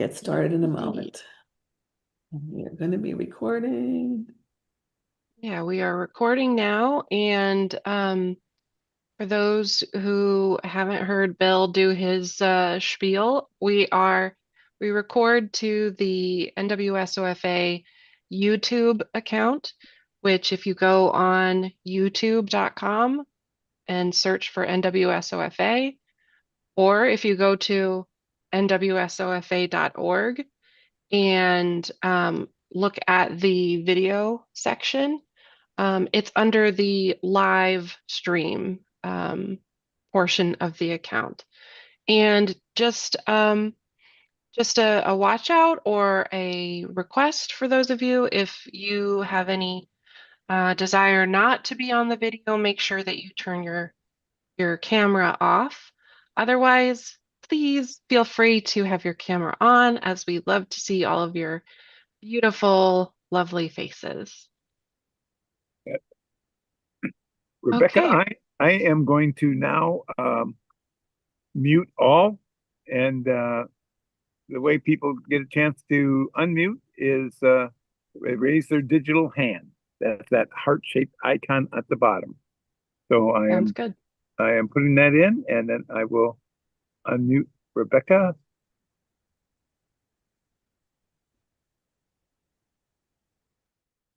Get started in a moment. We're going to be recording. Yeah, we are recording now. And for those who haven't heard Bill do his spiel, we record to the NWSOFA YouTube account, which if you go on youtube.com and search for NWSOFA, or if you go to nwsofa.org and look at the video section, it's under the live stream portion of the account. And just a watch out or a request for those of you, if you have any desire not to be on the video, make sure that you turn your camera off. Otherwise, please feel free to have your camera on, as we love to see all of your beautiful, lovely faces. Rebecca, Okay. I am going to now mute all, and the way people get a chance to unmute is raise their digital hand. That's that heart-shaped icon at the bottom. So Sounds good. I am putting that in, and then I will unmute Rebecca.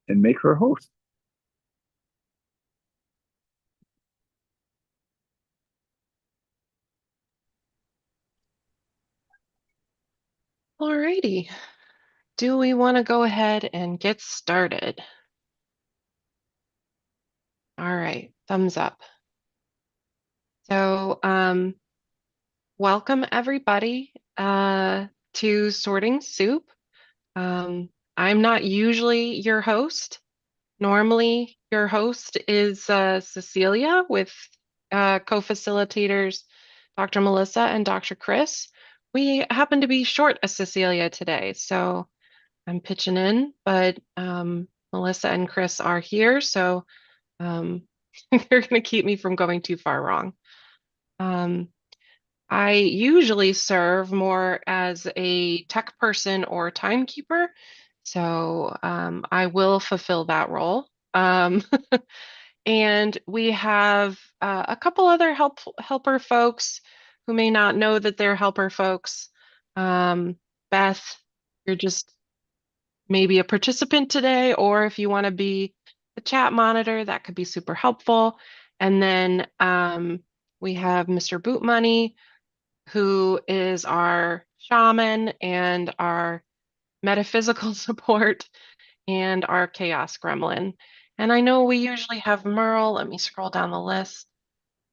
And make her host. Alrighty. Do we want to go ahead and get started? All right, thumbs up. So, welcome everybody to Sorting Soup. I'm not usually your host. Normally, your host is Cecilia with co-facilitators Dr. Melissa and Dr. Chris. We happen to be short a Cecilia today, so I'm pitching in, but Melissa and Chris are here, so they're going to keep me from going too far wrong. I usually serve more as a tech person or timekeeper, so I will fulfill that role. And we have a couple other helper folks who may not know that they're helper folks. Beth, you're just maybe a participant today, or if you want to be the chat monitor, that could be super helpful. And then we have Mr. Boot Money, who is our shaman and our metaphysical support and our chaos gremlin. And I know we usually have Merle. Let me scroll down the list.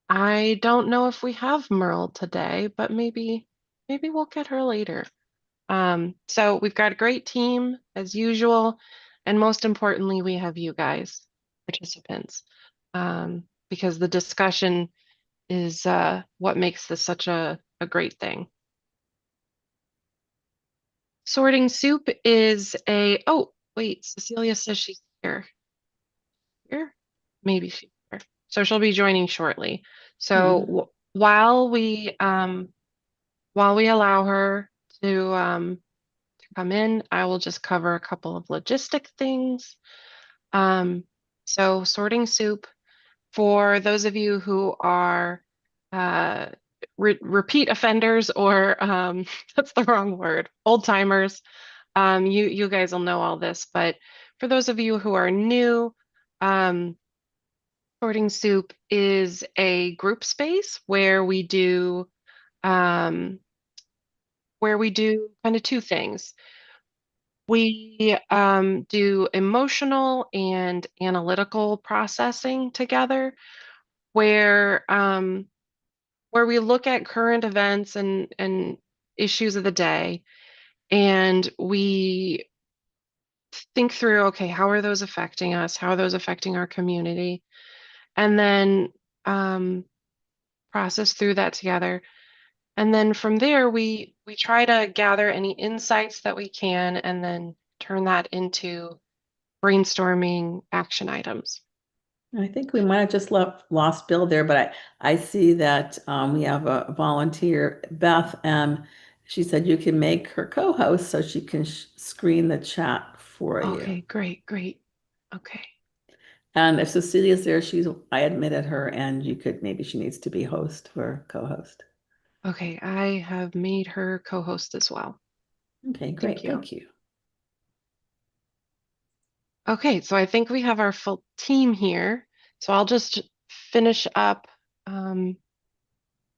I don't know if we have Merle today, but maybe we'll get her later. So we've got a great team as usual, and most importantly, we have you guys, participants, because the discussion is what makes this such a great thing. Sorting Soup is oh, wait, Cecilia says she's here. Here? Maybe she's here. So she'll be joining shortly. So while we allow her to come in, I will just cover a couple of logistic things. So Sorting Soup, for those of you who are repeat offenders, or that's the wrong word, old timers, you guys will know all this, but for those of you who are new, Sorting Soup is a group space where we do kind of two things. We do emotional and analytical processing together, where we look at current events and issues of the day, and we think through, okay, how are those affecting us? How are those affecting our community? And then process through that together. And then from there, we try to gather any insights that we can, and then turn that into brainstorming action items. I think we might have just lost Bill there, but I see that we have a volunteer, Beth, and She said you can make her co-host so she can screen the chat for you. Okay, great, great. Okay. And if Cecilia's there, I admitted her, and maybe she needs to be host or co-host. Okay, I have made her co-host as well. Okay, great. Thank you. Okay, so I think we have our full team here. So I'll just finish up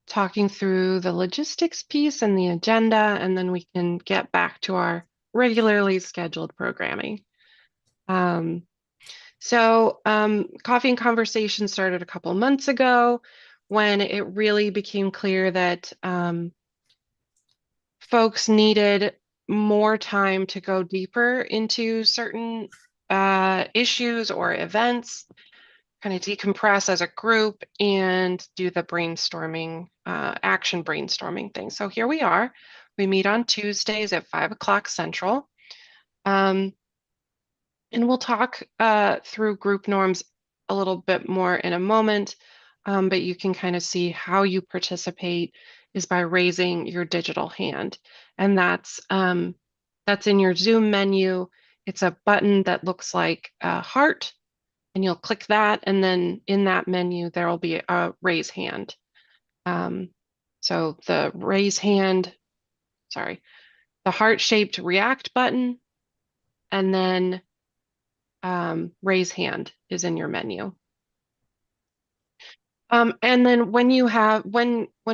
talking through the logistics piece and the agenda, and then we can get back to our regularly scheduled programming. Coffee and Conversation started a couple months ago when it really became clear that folks needed more time to go deeper into certain issues or events, kind of decompress as a group and do the brainstorming, action brainstorming thing. So here we are. We meet on Tuesdays at 5 o'clock Central. And we'll talk through group norms a little bit more in a moment, but you can kind of see how you participate is by raising your digital hand. And that's in your Zoom menu. It's a button that looks like a heart, and you'll click that, and then in that menu, there will be a raise hand. So the raise hand, sorry, the heart-shaped react button, and then raise hand is in your menu. And then when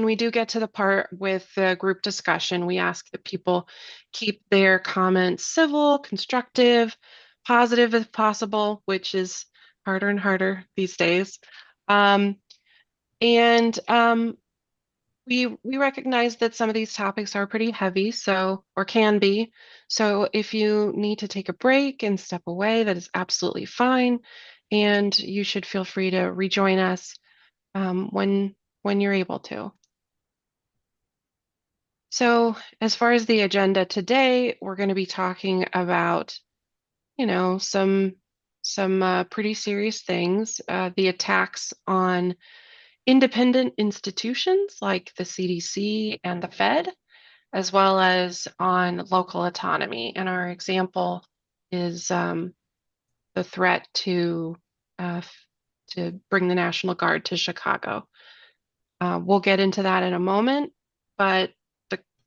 we do get to the part with the group discussion, we ask that people keep their comments civil, constructive, positive if possible, which is harder and harder these days. We recognize that some of these topics are pretty heavy, or can be. So if you need to take a break and step away, that is absolutely fine. And you should feel free to rejoin us when you're able to. So as far as the agenda today, we're going to be talking about, some pretty serious things. The attacks on independent institutions like the CDC and the Fed, as well as on local autonomy. And our example is the threat to bring the National Guard to Chicago. We'll get into that in a moment, but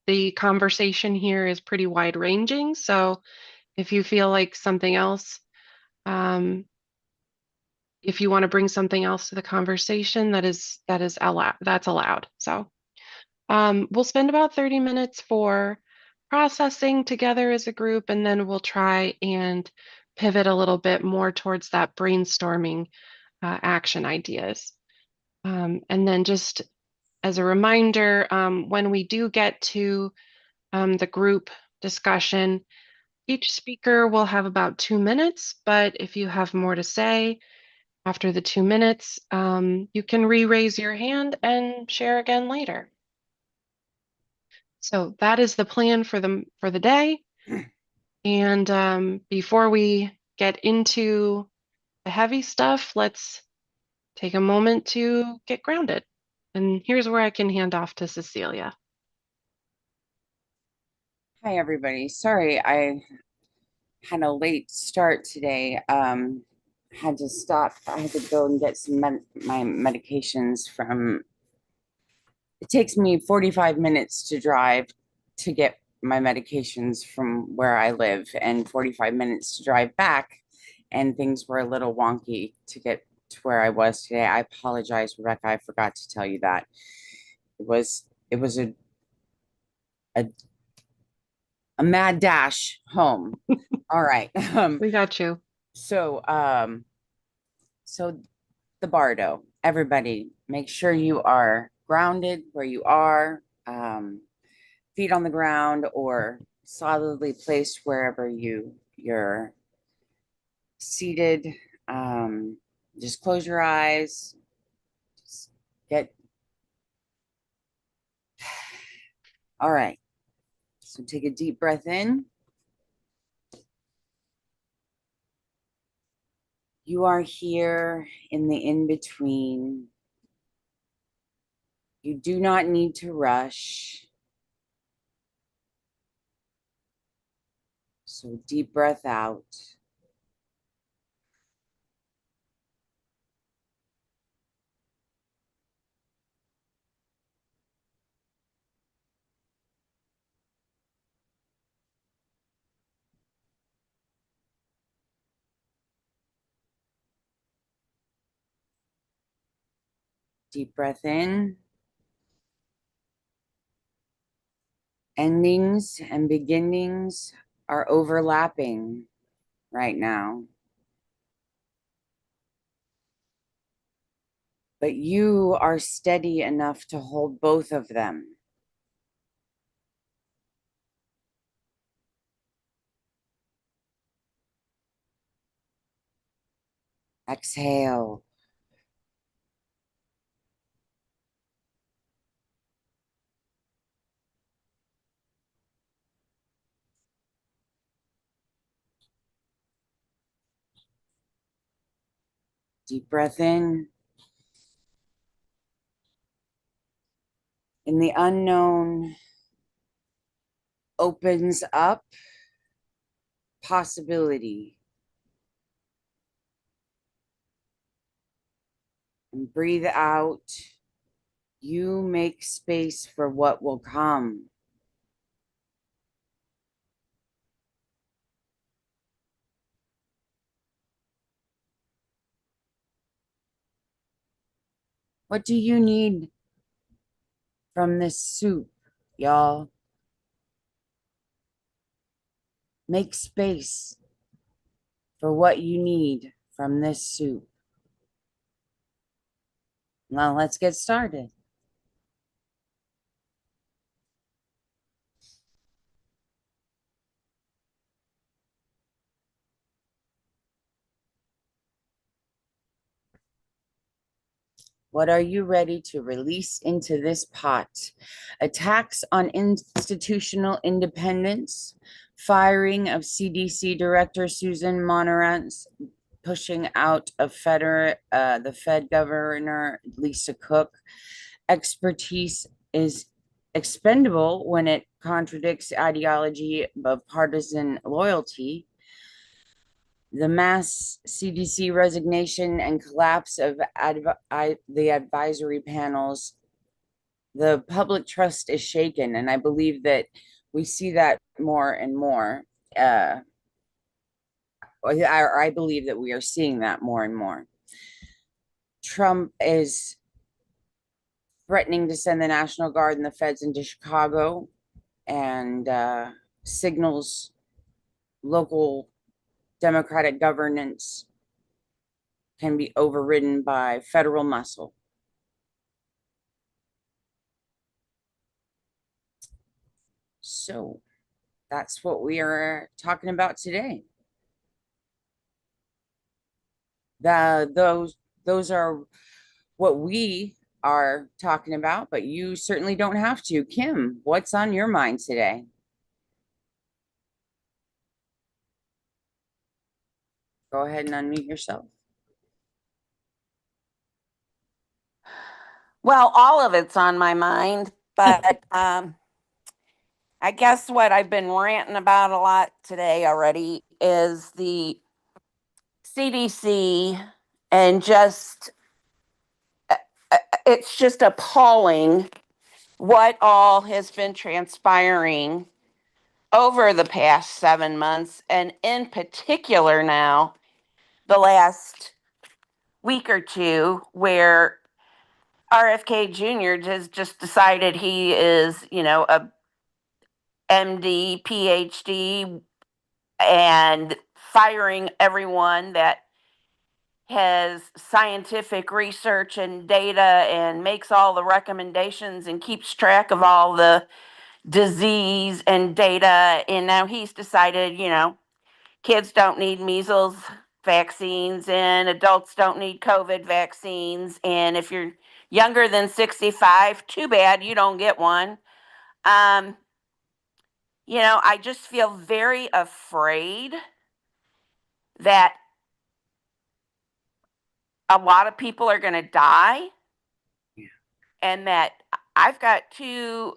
the conversation here is pretty wide ranging. So if you feel like something else, if you want to bring something else to the conversation, that's allowed. So we'll spend about 30 minutes for processing together as a group, and then we'll try and pivot a little bit more towards that brainstorming action ideas. And then just as a reminder, when we do get to the group discussion, each speaker will have about 2 minutes, but if you have more to say after the 2 minutes, you can re-raise your hand and share again later. So that is the plan for the day. And before we get into the heavy stuff, let's take a moment to get grounded. And here's where I can hand off to Cecilia. Hi, everybody. Sorry, I had a late start today. Had to stop. I had to go and get my medications from. It takes me 45 minutes to drive to get my medications from where I live, and 45 minutes to drive back. And things were a little wonky to get to where I was today. I apologize, Rebecca. I forgot to tell you that. It was a mad dash home. All right. We got you. So the Bardo, everybody, make sure you are grounded where you are, feet on the ground or solidly placed wherever you're seated. Just close your eyes. Just get. All right. So take a deep breath in. You are here in the in-between. You do not need to rush. So deep breath out. Deep breath in. Endings and beginnings are overlapping right now. But you are steady enough to hold both of them. Exhale. Deep breath in. In the unknown opens up possibility. And breathe out. You make space for what will come. What do you need from this soup, y'all? Make space for what you need from this soup. Now let's get started. What are you ready to release into this pot? Attacks on institutional independence, firing of CDC Director Susan Montmorency, pushing out of the Fed Governor Lisa Cook. Expertise is expendable when it contradicts ideology of partisan loyalty. The mass CDC resignation and collapse of the advisory panels, the public trust is shaken. And I believe that we see that more and more. I believe that we are seeing that more and more. Trump is threatening to send the National Guard and the feds into Chicago, and signals local democratic governance can be overridden by federal muscle. So that's what we are talking about today. Those are what we are talking about, but you certainly don't have to. Kim, what's on your mind today? Go ahead and unmute yourself. Well, all of it's on my mind, but I guess what I've been ranting about a lot today already is the CDC, and it's just appalling what all has been transpiring over the past 7 months, and in particular now, the last week or two, where RFK Jr. has just decided he is, a MD, PhD, and firing everyone that has scientific research and data and makes all the recommendations and keeps track of all the disease and data. And now he's decided, kids don't need measles vaccines and adults don't need COVID vaccines. And if you're younger than 65, too bad you don't get one. I just feel very afraid that a lot of people are going to die. Yeah. And that I've got 2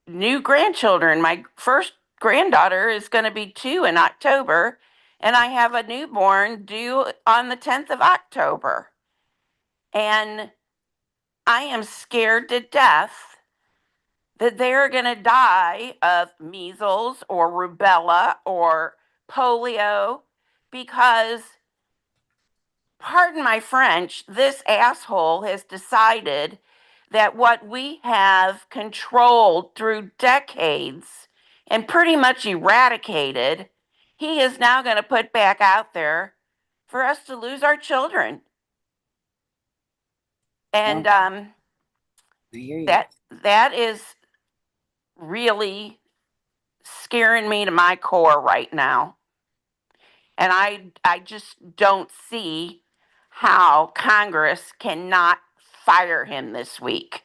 new grandchildren. My first granddaughter is going to be 2 in October, and I have a newborn due on the 10th of October. And I am scared to death that they're going to die of measles or rubella or polio because, pardon my French, this asshole has decided that what we have controlled through decades and pretty much eradicated, he is now going to put back out there for us to lose our children. And I hear you. that is really scaring me to my core right now. And I just don't see how Congress cannot fire him this week.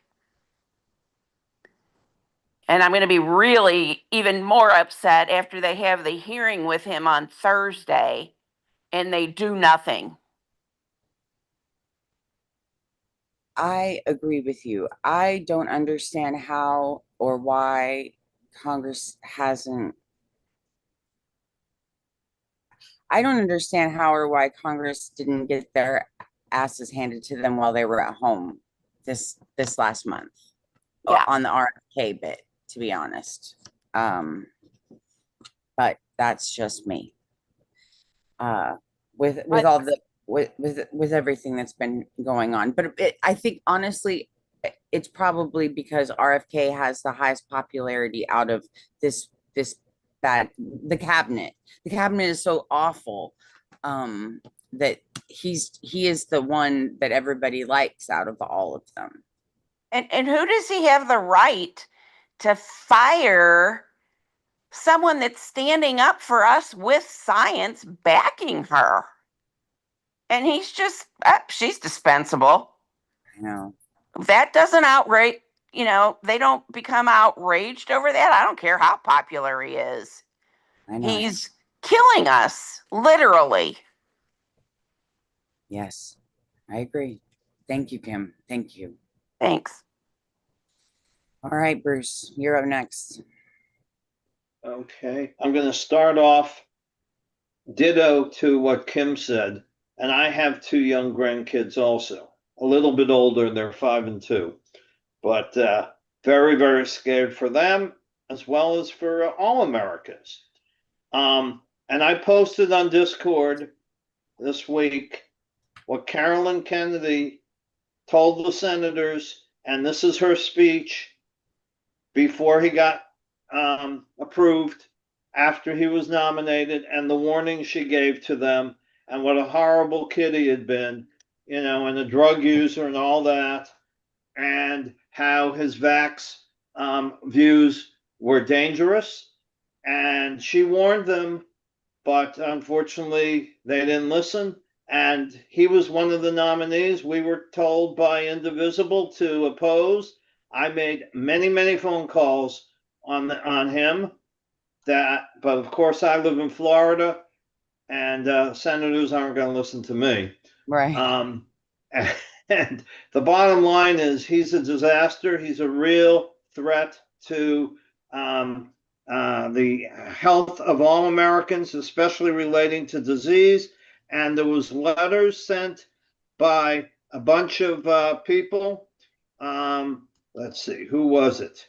And I'm going to be really even more upset after they have the hearing with him on Thursday and they do nothing. I agree with you. I don't understand how or why Congress hasn't. I don't understand how or why Congress didn't get their asses handed to them while they were at home this last month. Yeah. On the RFK bit, to be honest. But that's just me. With all the with everything that's been going on. But I think honestly, it's probably because RFK has the highest popularity out of this that the cabinet. The cabinet is so awful that he is the one that everybody likes out of all of them. And who does he have the right to fire someone that's standing up for us with science backing her? And he's just, she's dispensable. I know. That doesn't outrage, they don't become outraged over that. I don't care how popular he is. I know. He's killing us, literally. Yes, I agree. Thank you, Kim. Thank you. Thanks. All right, Bruce, you're up next. Okay, I'm going to start off ditto to what Kim said. And I have 2 young grandkids also, a little bit older, they're 5 and 2, but very, very scared for them as well as for all Americans. And I posted on Discord this week what Carolyn Kennedy told the senators, and this is her speech before he got approved, after he was nominated, and the warning she gave to them, and what a horrible kid he had been, and a drug user and all that, and how his vax views were dangerous. And she warned them, but unfortunately they didn't listen. And he was one of the nominees we were told by Indivisible to oppose. I made many, many phone calls on him. But of course, I live in Florida, and senators aren't going to listen to me. Right. And the bottom line is, he's a disaster. He's a real threat to the health of all Americans, especially relating to disease. And there was letters sent by a bunch of people. Let's see, who was it?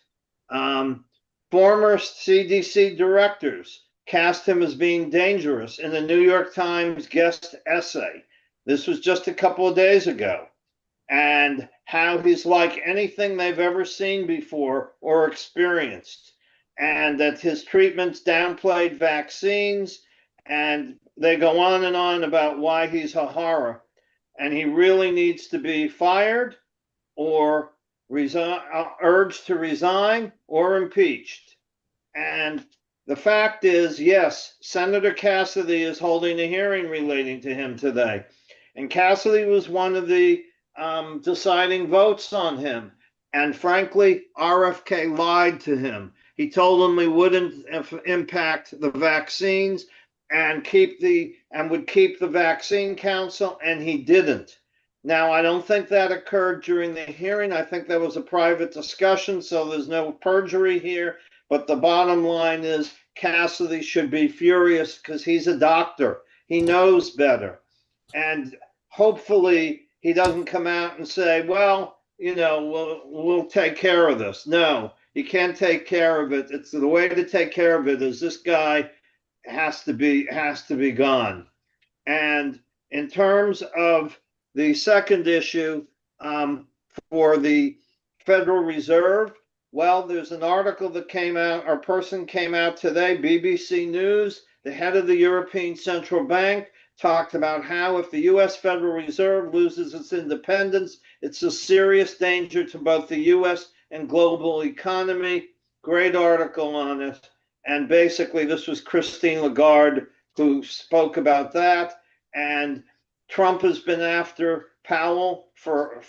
Former CDC directors cast him as being dangerous in the New York Times guest essay. This was just a couple of days ago. And how he's like anything they've ever seen before or experienced. And that his treatments downplayed vaccines. And they go on and on about why he's a horror. And he really needs to be fired or urged to resign or impeached. And the fact is, yes, Senator Cassidy is holding a hearing relating to him today. And Cassidy was one of the deciding votes on him. And frankly, RFK lied to him. He told him he wouldn't impact the vaccines and would keep the vaccine council, and he didn't. Now, I don't think that occurred during the hearing. I think that was a private discussion, so there's no perjury here. But the bottom line is, Cassidy should be furious because he's a doctor. He knows better. And hopefully he doesn't come out and say, well, we'll take care of this. No, you can't take care of it. It's the way to take care of it is this guy has to be gone. And in terms of the second issue, for the Federal Reserve, well, there's an article that came out, or person came out today, BBC News, the head of the European Central Bank talked about how if the US Federal Reserve loses its independence, it's a serious danger to both the US and global economy. Great article on it. And basically, this was Christine Lagarde who spoke about that. And Trump has been after Powell for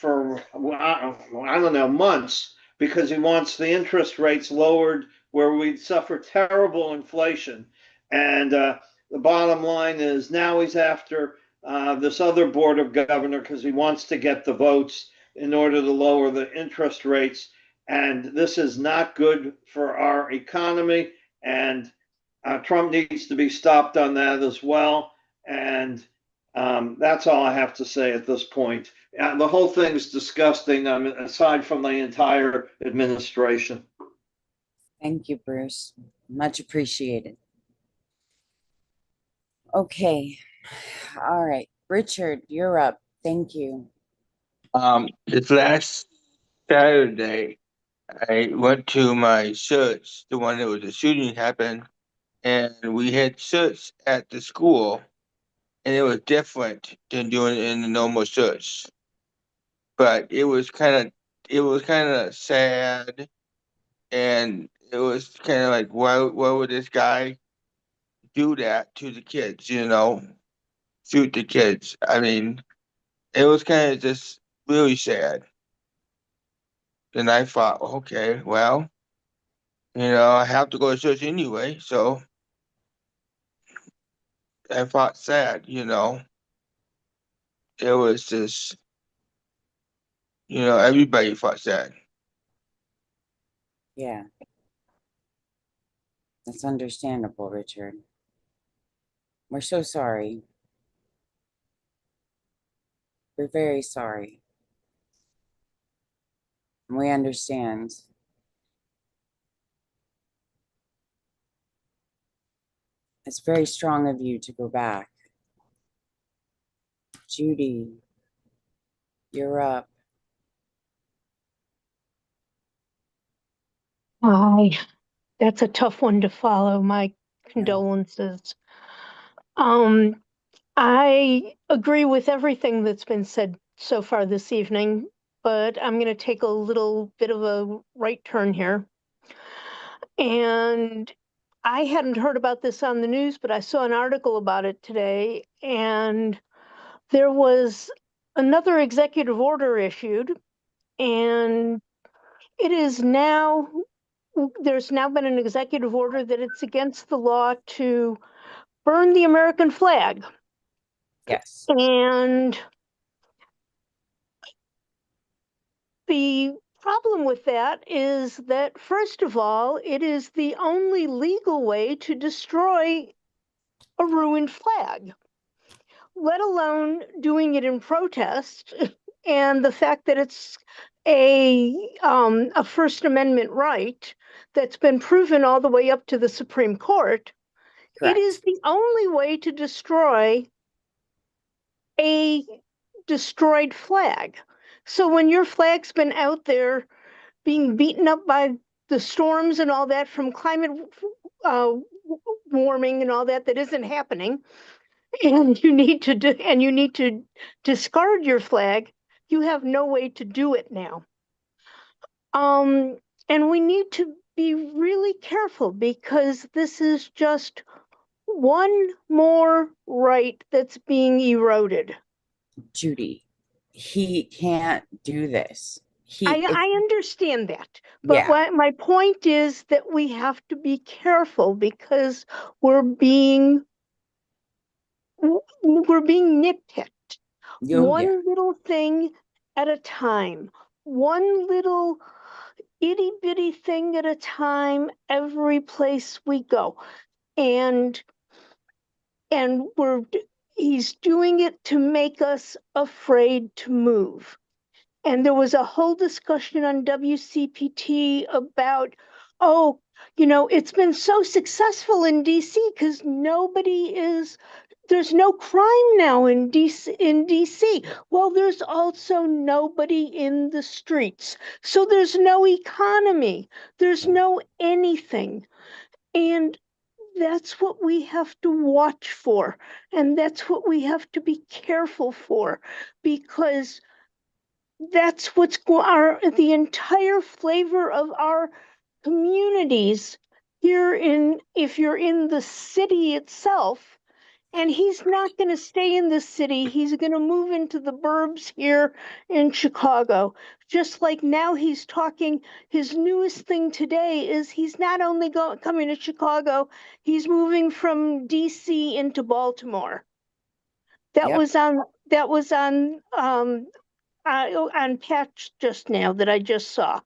I don't know, months, because he wants the interest rates lowered where we'd suffer terrible inflation. And the bottom line is now he's after this other board of governors because he wants to get the votes in order to lower the interest rates. And this is not good for our economy. And Trump needs to be stopped on that as well. And that's all I have to say at this point. The whole thing's disgusting, aside from the entire administration. Thank you, Bruce. Much appreciated. Okay. All right. Richard, you're up. Thank you. This last Saturday, I went to my church, the one that was the shooting happened, and we had church at the school, and it was different than doing it in the normal church. But it was kind of sad, and it was kind of like, why would this guy do that to the kids? Shoot the kids. I mean, it was kind of just really sad. And I thought, okay, well, I have to go to church anyway, so I felt sad. It was just, everybody felt sad. Yeah. That's understandable, Richard. We're so sorry. We're very sorry. And we understand. It's very strong of you to go back. Judy, you're up. Hi, that's a tough one to follow. My condolences. I agree with everything that's been said so far this evening, but I'm going to take a little bit of a right turn here. And I hadn't heard about this on the news, but I saw an article about it today, and there was another executive order issued, and there's now been an executive order that it's against the law to burn the American flag. Yes. And the problem with that is that, first of all, it is the only legal way to destroy a ruined flag, let alone doing it in protest. And the fact that it's a First Amendment right that's been proven all the way up to the Supreme Court. Correct. It is the only way to destroy a destroyed flag. So when your flag's been out there being beaten up by the storms and all that from climate warming and all that isn't happening, and you need to discard your flag, you have no way to do it now. And we need to be really careful, because this is just one more right that's being eroded. Judy, he can't do this. I understand that, but Yeah. my point is that we have to be careful, because we're being nitpicked. Yeah. One little thing at a time. One little itty bitty thing at a time every place we go. And he's doing it to make us afraid to move. And there was a whole discussion on WCPT about, oh, it's been so successful in DC because there's no crime now in DC. Well, there's also nobody in the streets. So there's no economy. There's no anything. And that's what we have to watch for. And that's what we have to be careful for, because that's the entire flavor of our communities here if you're in the city itself. And he's not going to stay in the city. He's going to move into the burbs here in Chicago. Just like now he's talking, his newest thing today is he's not only coming to Chicago, he's moving from DC into Baltimore. That Yep. was on Patch just now that I just saw.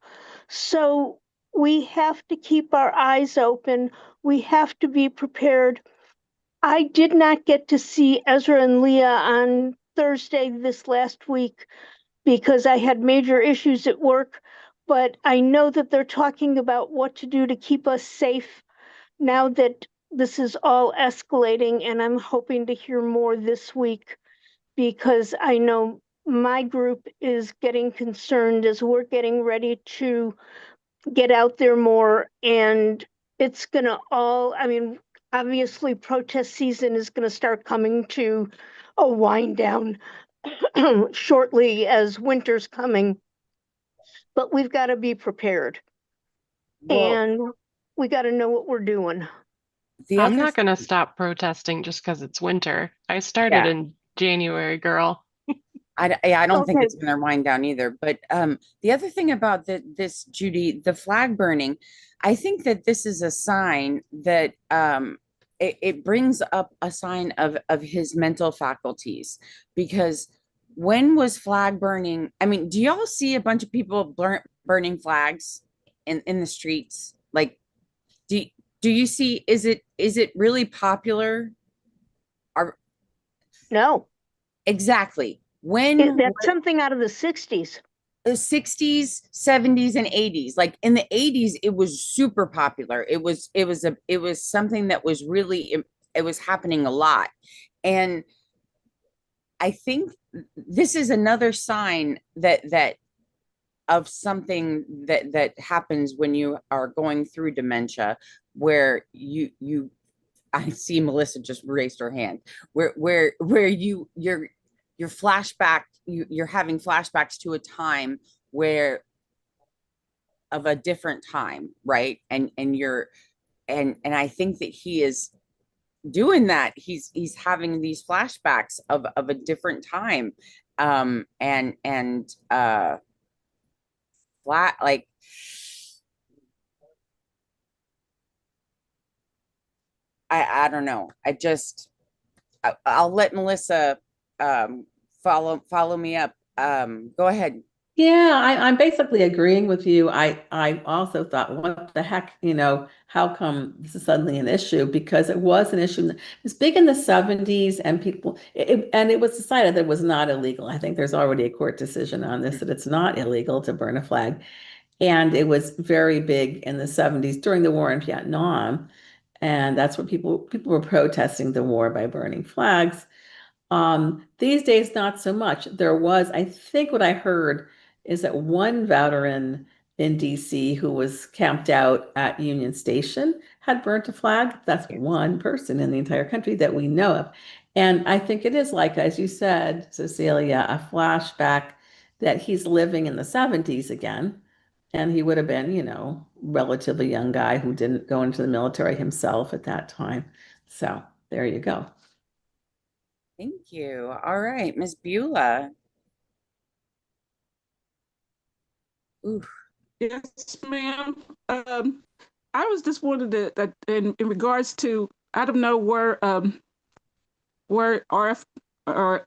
So we have to keep our eyes open. We have to be prepared. I did not get to see Ezra and Leah on Thursday this last week because I had major issues at work, but I know that they're talking about what to do to keep us safe now that this is all escalating, and I'm hoping to hear more this week because I know my group is getting concerned as we're getting ready to get out there more. And it's gonna obviously protest season is gonna start coming to a wind down shortly as winter's coming. But we've got to be prepared, Well, and we got to know what we're doing. the I'm other not going to stop protesting just because it's winter. I started Yeah. in January, girl. I don't think Okay. it's going to wind down either. But the other thing about this, Judy, the flag burning, I think that this is a sign that it brings up a sign of his mental faculties. Because when was flag burning? I mean, do y'all see a bunch of people burning flags in the streets? Like, do you see? Is it really popular? No, Exactly. When that's something out of the 60s. the 60s, 70s, and 80s. Like in the 80s, it was super popular. It was something that was really, it was happening a lot. And I think this is another sign that of something that happens when you are going through dementia, where you I see Melissa just raised her hand, where you're you're having flashbacks to a time where of a different time, right? And I think that he is doing that. He's having these flashbacks of a different time. And flat like I don't know. I'll let Melissa follow me up. Go ahead. Yeah, I'm basically agreeing with you. I also thought, what the heck, how come this is suddenly an issue? Because it was an issue. It's big in the 70s, and and it was decided that it was not illegal. I think there's already a court decision on this, that it's not illegal to burn a flag. And it was very big in the 70s during the war in Vietnam. And that's what people were protesting the war by burning flags. These days, not so much. I think what I heard is that one veteran in DC who was camped out at Union Station had burnt a flag. That's one person in the entire country that we know of. And I think it is like, as you said, Cecilia, a flashback that he's living in the 70s again. And he would have been, relatively young guy who didn't go into the military himself at that time. So there you go. Thank you. All right, Miss Beulah. Ooh. Yes, ma'am. I was just wondering that in regards to, I don't know where RF or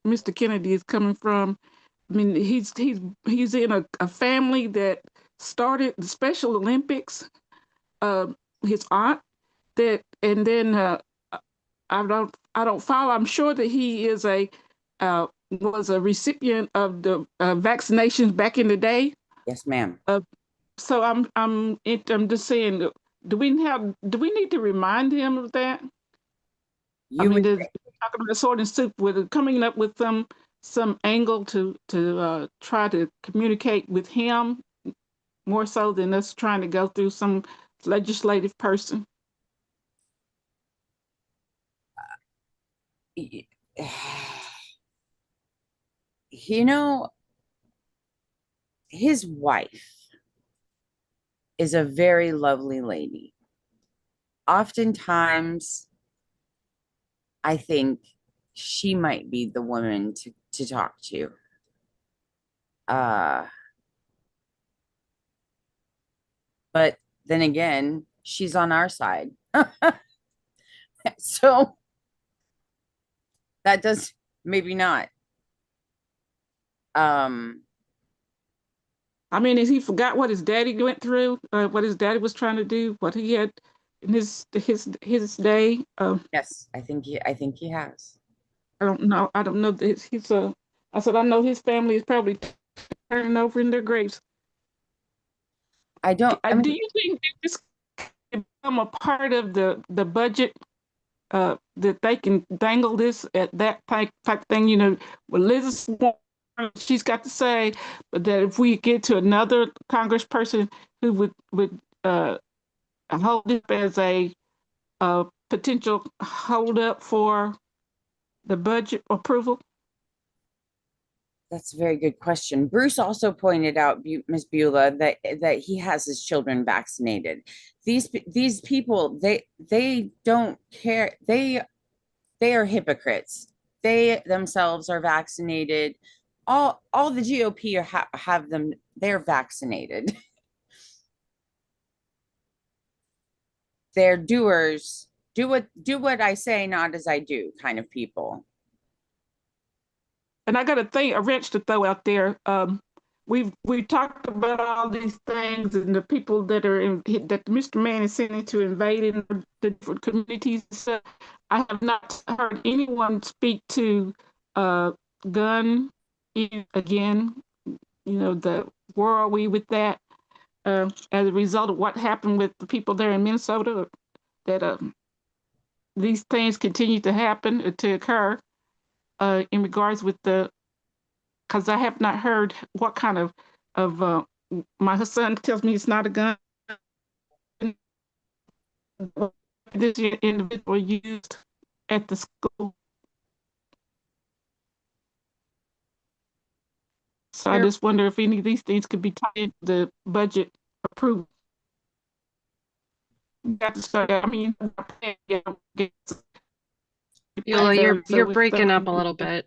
Mr. Kennedy is coming from. I mean, he's in a family that started the Special Olympics. His aunt that, and then I don't follow. I'm sure that he is was a recipient of the vaccinations back in the day. Yes, ma'am. So I'm just saying, do we need to remind him of that? I You mean, would talking about sword and soup with coming up with some angle to try to communicate with him more so than us trying to go through some legislative person. you know, his wife is a very lovely lady. Oftentimes, I think she might be the woman to talk to. But then again, she's on our side. So that does maybe not. I mean, has he forgot what his daddy went through? What his daddy was trying to do? What he had in his day? Yes, I think he has. I don't know. I don't know. He's I said I know his family is probably turning over in their graves. I Do mean, you think this can become a part of the budget? That they can dangle this at that type thing, you know, what Liz she's got to say, but that if we get to another congressperson who would hold it as a potential holdup for the budget approval. that's a very good question. Bruce also pointed out, Ms. Beulah, that he has his children vaccinated. These people, they don't care. They are hypocrites. They themselves are vaccinated. All the GOP have them. They're vaccinated. They're doers. Do what I say, not as I do, kind of people. And I got a wrench to throw out there. We've talked about all these things and the people that that Mr. Mann is sending to invading the different communities. I have not heard anyone speak to gun again. You know, where are we with that? As a result of what happened with the people there in Minnesota, that these things continue to happen to occur in regards with because I have not heard what kind of my son tells me it's not a gun this individual used at the school. So I just wonder if any of these things could be tied into the budget approval. Got to start. I mean, Beulah, you're breaking up a little bit.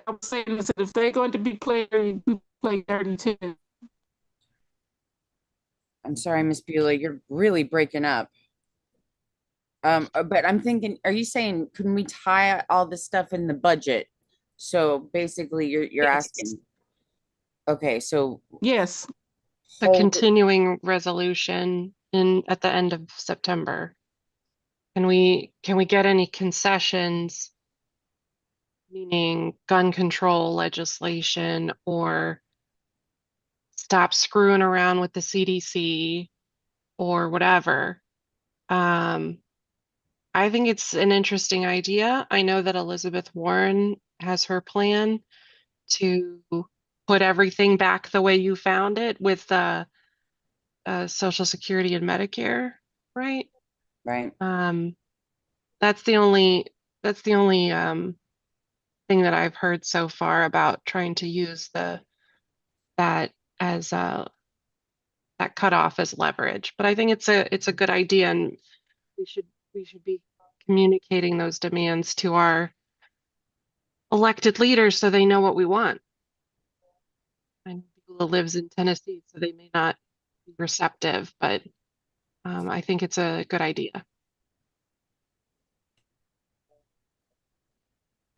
I'm saying is that if they're going to be playing, you play dirty too. I'm sorry, Miss Beulah, you're really breaking up. But I'm thinking, are you saying, can we tie all this stuff in the budget? So basically, you're Yes. asking. Okay, so Yes. The continuing resolution at the end of September. Can we get any concessions, meaning gun control legislation, or stop screwing around with the CDC or whatever? I think it's an interesting idea. I know that Elizabeth Warren has her plan to put everything back the way you found it with Social Security and Medicare, right? Right. That's the only thing that I've heard so far about trying to use that as that cutoff as leverage. But I think it's a good idea, and we should be communicating those demands to our elected leaders so they know what we want. I know people who lives in Tennessee, so they may not be receptive, but I think it's a good idea.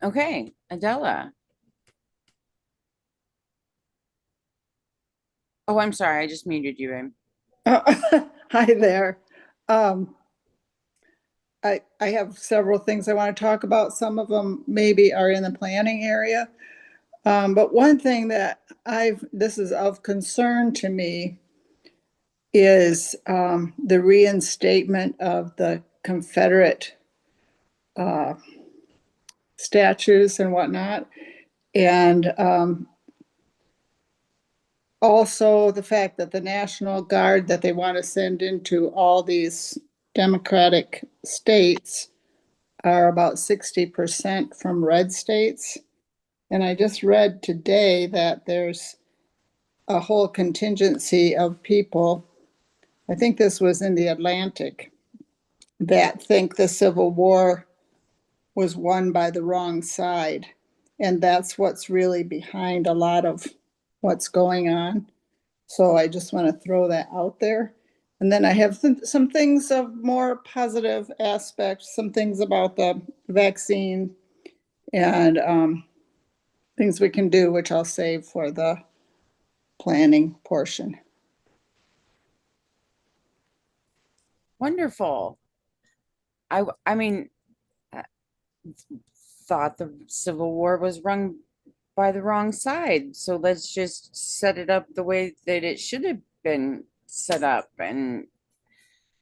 Okay, Adela. Oh, I'm sorry. I just muted you, Ray. Hi there. I have several things I want to talk about. Some of them maybe are in the planning area. But one thing that this is of concern to me is the reinstatement of the Confederate statues and whatnot. And also the fact that the National Guard that they want to send into all these Democratic states are about 60% from red states. And I just read today that there's a whole contingency of people, I think this was in the Atlantic, that think the Civil War was won by the wrong side. And that's what's really behind a lot of what's going on. So I just want to throw that out there. And then I have some things of more positive aspects, some things about the vaccine and things we can do, which I'll save for the planning portion. Wonderful. I mean, thought the Civil War was run by the wrong side. So let's just set it up the way that it should have been set up. And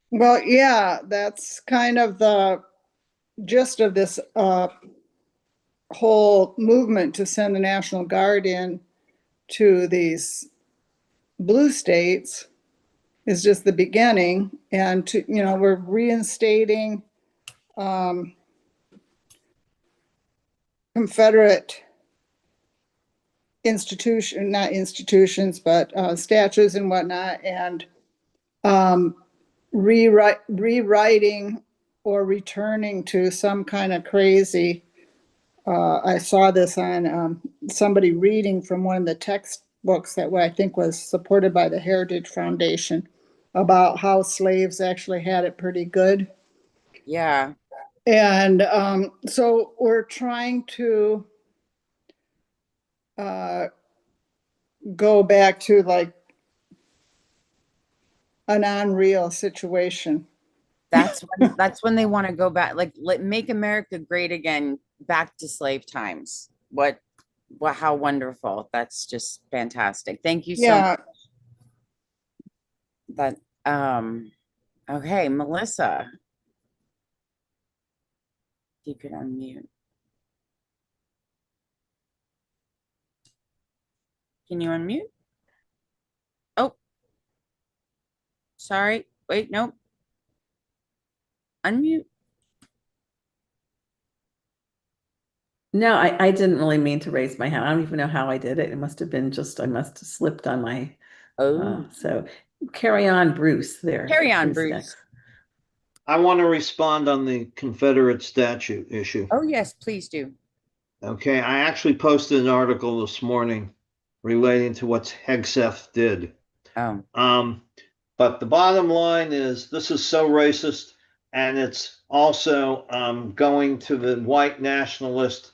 Well, yeah, that's kind of the gist of this whole movement to send the National Guard in to these blue states is just the beginning. And to, we're reinstating Confederate not institutions, but statues and whatnot, and rewriting or returning to some kind of crazy. I saw this on somebody reading from one of the textbooks that I think was supported by the Heritage Foundation about how slaves actually had it pretty good. yeah, And so we're trying to go back to like an unreal situation. that's when they want to go back, like make America great again, back to slave times. How wonderful. That's just fantastic. Thank you so much. That okay, Melissa. You could unmute. Can you unmute? Oh, sorry. Wait, nope. Unmute. No, I didn't really mean to raise my hand. I don't even know how I did it. It must have been I must have slipped on my, so carry on, Bruce, there. Carry on, Bruce Bruce. next. I want to respond on the Confederate statue issue. Oh, yes, please do. Okay, I actually posted an article this morning relating to what Hegseth did. But the bottom line is this is so racist, and it's also going to the white nationalist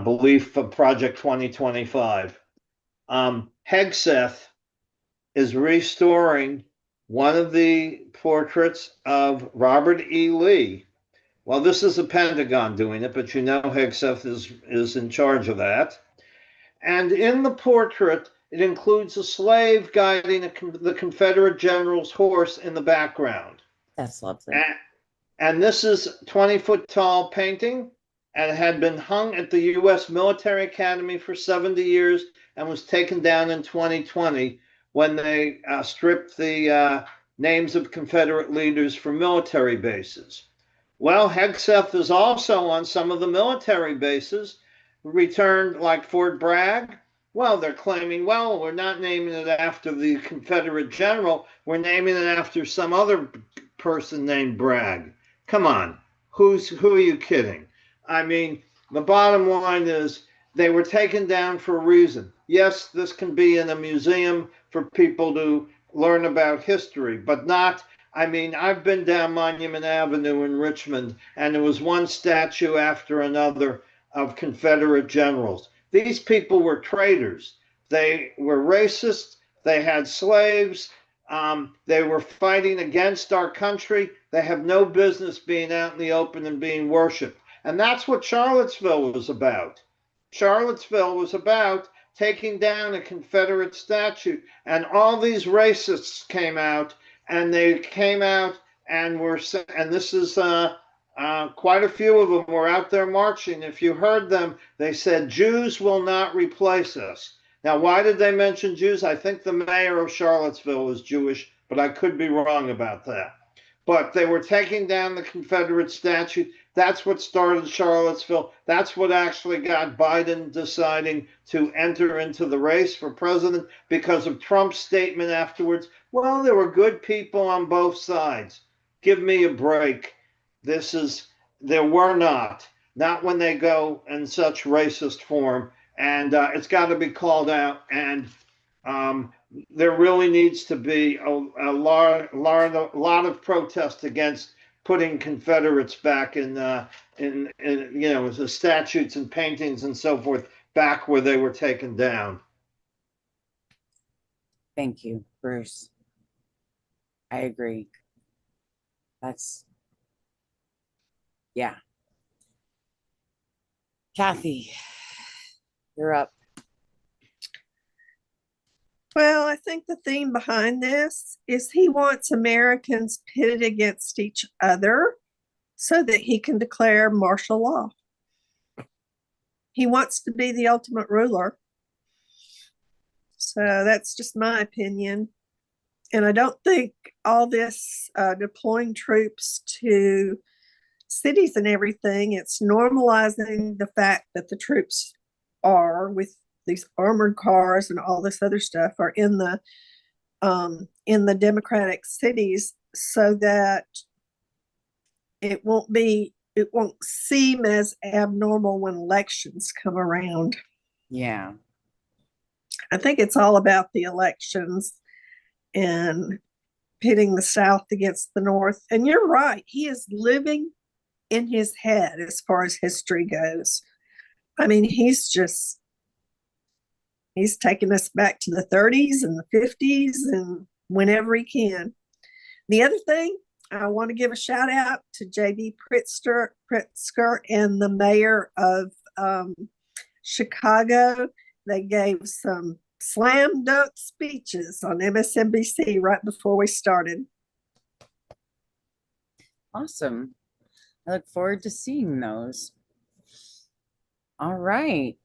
belief of Project 2025. Hegseth is restoring one of the portraits of Robert E. Lee. Well, this is the Pentagon doing it, but Hegseth is in charge of that. And in the portrait, it includes a slave guiding the Confederate general's horse in the background. That's lovely. And this is 20-foot tall painting, and it had been hung at the U.S. Military Academy for 70 years and was taken down in 2020 when they stripped the names of Confederate leaders from military bases. Well, Hegseth is also on some of the military bases returned, like Fort Bragg. Well, they're claiming, well, we're not naming it after the Confederate general, we're naming it after some other person named Bragg. Come on, who are you kidding? I mean, the bottom line is they were taken down for a reason. Yes, this can be in a museum for people to learn about history, but not. I mean, I've been down Monument Avenue in Richmond, and there was one statue after another of Confederate generals. These people were traitors. They were racist. They had slaves. They were fighting against our country. They have no business being out in the open and being worshiped. And that's what Charlottesville was about. Charlottesville was about taking down a Confederate statue. And all these racists came out, and they came out and were, and this is quite a few of them were out there marching. If you heard them, they said, Jews will not replace us. Now, why did they mention Jews? I think the mayor of Charlottesville was Jewish, but I could be wrong about that. But they were taking down the Confederate statue. That's what started Charlottesville. That's what actually got Biden deciding to enter into the race for president because of Trump's statement afterwards. Well, there were good people on both sides. Give me a break. There were not when they go in such racist form. And it's got to be called out. And there really needs to be a lot of protest against putting Confederates back in the statutes and paintings and so forth back where they were taken down. Thank you, Bruce. I agree. Yeah. Kathy, you're up. Well, I think the theme behind this is he wants Americans pitted against each other so that he can declare martial law. He wants to be the ultimate ruler. So that's just my opinion. And I don't think all this deploying troops to cities and everything, it's normalizing the fact that the troops are with these armored cars and all this other stuff are in the democratic cities so that it won't seem as abnormal when elections come around. Yeah. I think it's all about the elections and pitting the South against the North. And you're right, he is living in his head as far as history goes. I mean, he's taking us back to the 30s and the 50s and whenever he can. The other thing, I want to give a shout out to J.B. Pritzker and the mayor of Chicago. They gave some slam dunk speeches on MSNBC right before we started. Awesome. I look forward to seeing those. All right.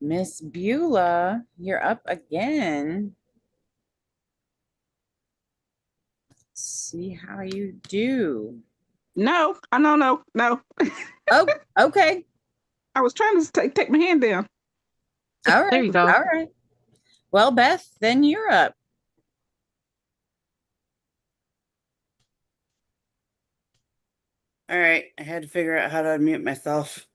Miss Beulah, you're up again. Let's see how you do. No. Oh, okay. I was trying to take my hand down. All right. There you go. All right. Well, Beth, then you're up. All right, I had to figure out how to unmute myself.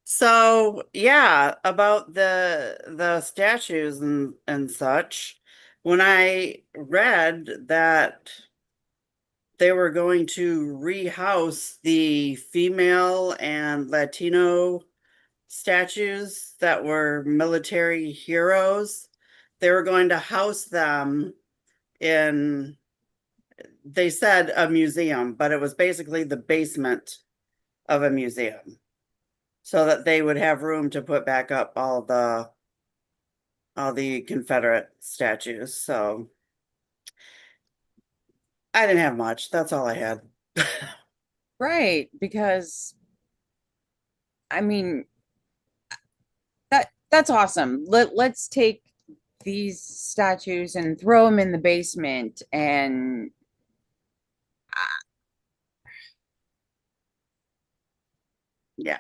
So yeah, about the statues and such. When I read that they were going to rehouse the female and Latino statues that were military heroes, they were going to house them in, they said a museum, but it was basically the basement of a museum so that they would have room to put back up all the Confederate statues. So I didn't have much. That's all I had. Right, because I mean that's awesome. Let's take these statues and throw them in the basement and Yeah.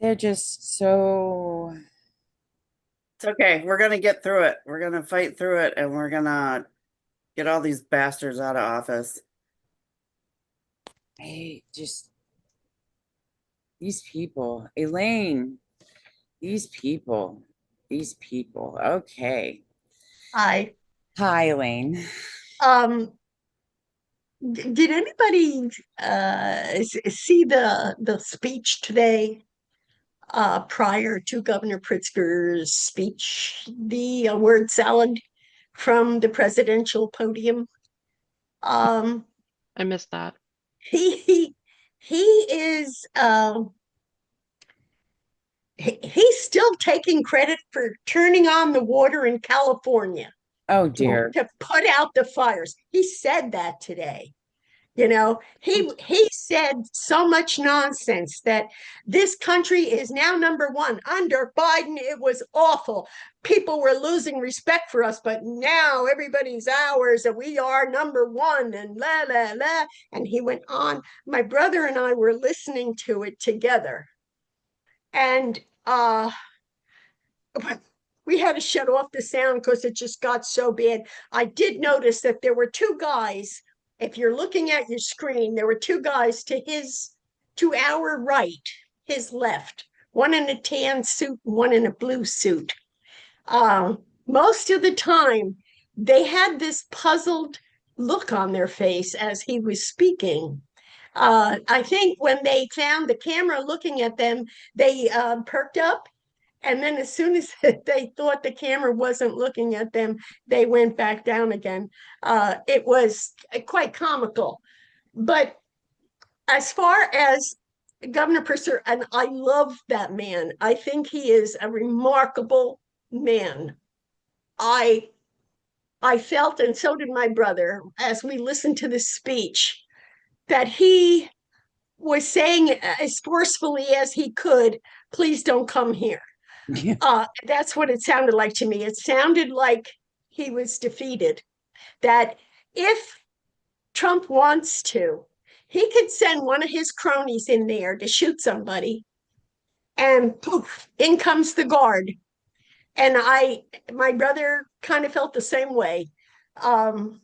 they're just so. It's okay. We're going to get through it. We're going to fight through it, and we're going to get all these bastards out of office. Hey, just these people, Elaine, these people. Okay. Hi. Hi, Elaine. Did anybody see the speech today prior to Governor Pritzker's speech, the word salad from the presidential podium. I missed that. He is he's still taking credit for turning on the water in California Oh dear. to put out the fires. He said that today. You know, he said so much nonsense that this country is now number one. Under Biden, it was awful. People were losing respect for us, but now everybody's ours and we are number one and la, la, la. And he went on. My brother and I were listening to it together. And we had to shut off the sound because it just got so bad. I did notice that there were two guys. If you're looking at your screen, there were two guys to our right, his left, one in a tan suit, one in a blue suit. Most of the time, they had this puzzled look on their face as he was speaking. I think when they found the camera looking at them, they perked up. And then as soon as they thought the camera wasn't looking at them, they went back down again. It was quite comical. But as far as Governor Pritzker, and I love that man. I think he is a remarkable man. I felt, and so did my brother, as we listened to the speech, that he was saying as forcefully as he could, please don't come here. That's what it sounded like to me. It sounded like he was defeated, that if Trump wants to, he could send one of his cronies in there to shoot somebody, and poof, in comes the guard. And my brother kind of felt the same way. And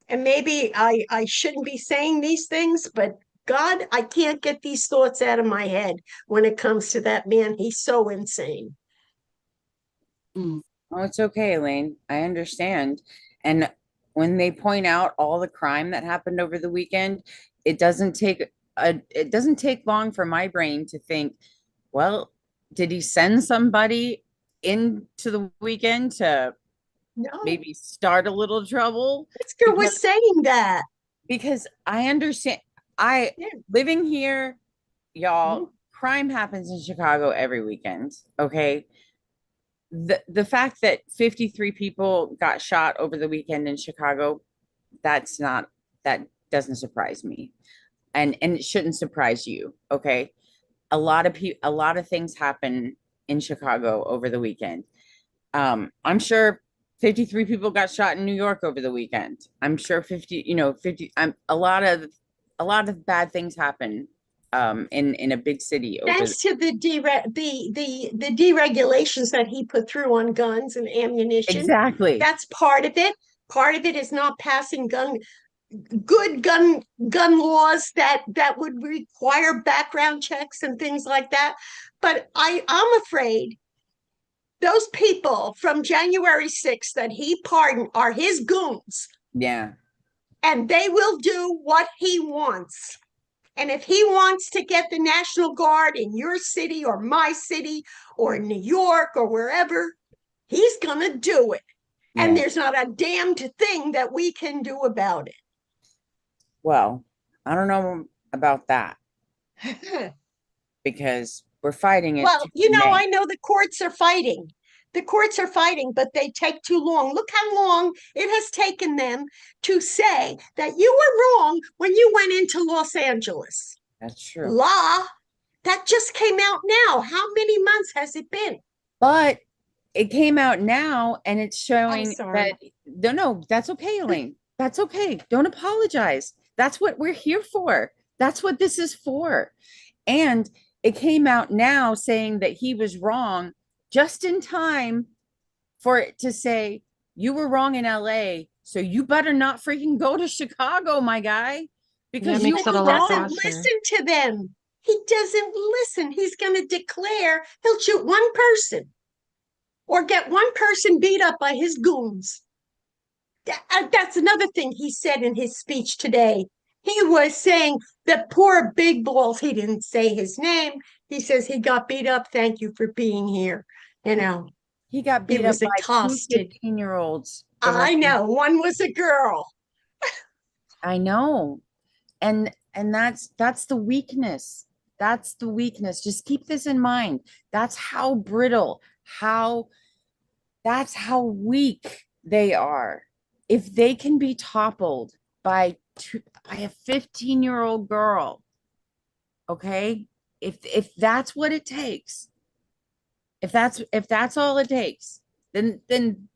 maybe I shouldn't be saying these things, but God, I can't get these thoughts out of my head when it comes to that man. He's so insane. Oh, it's okay, Elaine. I understand. And when they point out all the crime that happened over the weekend, it doesn't take long for my brain to think, well, did he send somebody into the weekend to maybe start a little trouble? Pritzker was saying that. Because I understand. Living here, y'all, crime happens in Chicago every weekend. Okay. The fact that 53 people got shot over the weekend in Chicago, that doesn't surprise me. And it shouldn't surprise you. Okay. A lot of things happen in Chicago over the weekend. I'm sure 53 people got shot in New York over the weekend. I'm sure 50, a lot of bad things happen in a big city. Thanks to the deregulations that he put through on guns and ammunition. Exactly. That's part of it. Part of it is not passing good gun laws that would require background checks and things like that. But I'm afraid those people from January 6th that he pardoned are his goons. Yeah. And they will do what he wants. And if he wants to get the National Guard in your city or my city or New York or wherever, he's going to do it. Yeah. And there's not a damned thing that we can do about it. Well, I don't know about that. Because we're fighting it. Well, I know the courts are fighting. The courts are fighting, but they take too long. Look how long it has taken them to say that you were wrong when you went into Los Angeles. That's true. Law, that just came out now. How many months has it been? But it came out now and it's showing that, no, that's okay, Elaine. That's okay. Don't apologize. That's what we're here for. That's what this is for. And it came out now saying that he was wrong just in time for it to say, you were wrong in LA, so you better not freaking go to Chicago, my guy, because he doesn't listen to them. He doesn't listen. He's going to declare he'll shoot one person or get one person beat up by his goons. That's another thing he said in his speech today. he was saying the poor big balls, he didn't say his name. He says he got beat up. Thank you for being here. You know, He got he beat up was by two accosted. 15-year-olds. I know. One was a girl. I know. And that's the weakness. That's the weakness. Just keep this in mind. That's how brittle, that's how weak they are. If they can be toppled by a 15-year-old girl, okay? If that's what it takes, if that's all it takes, then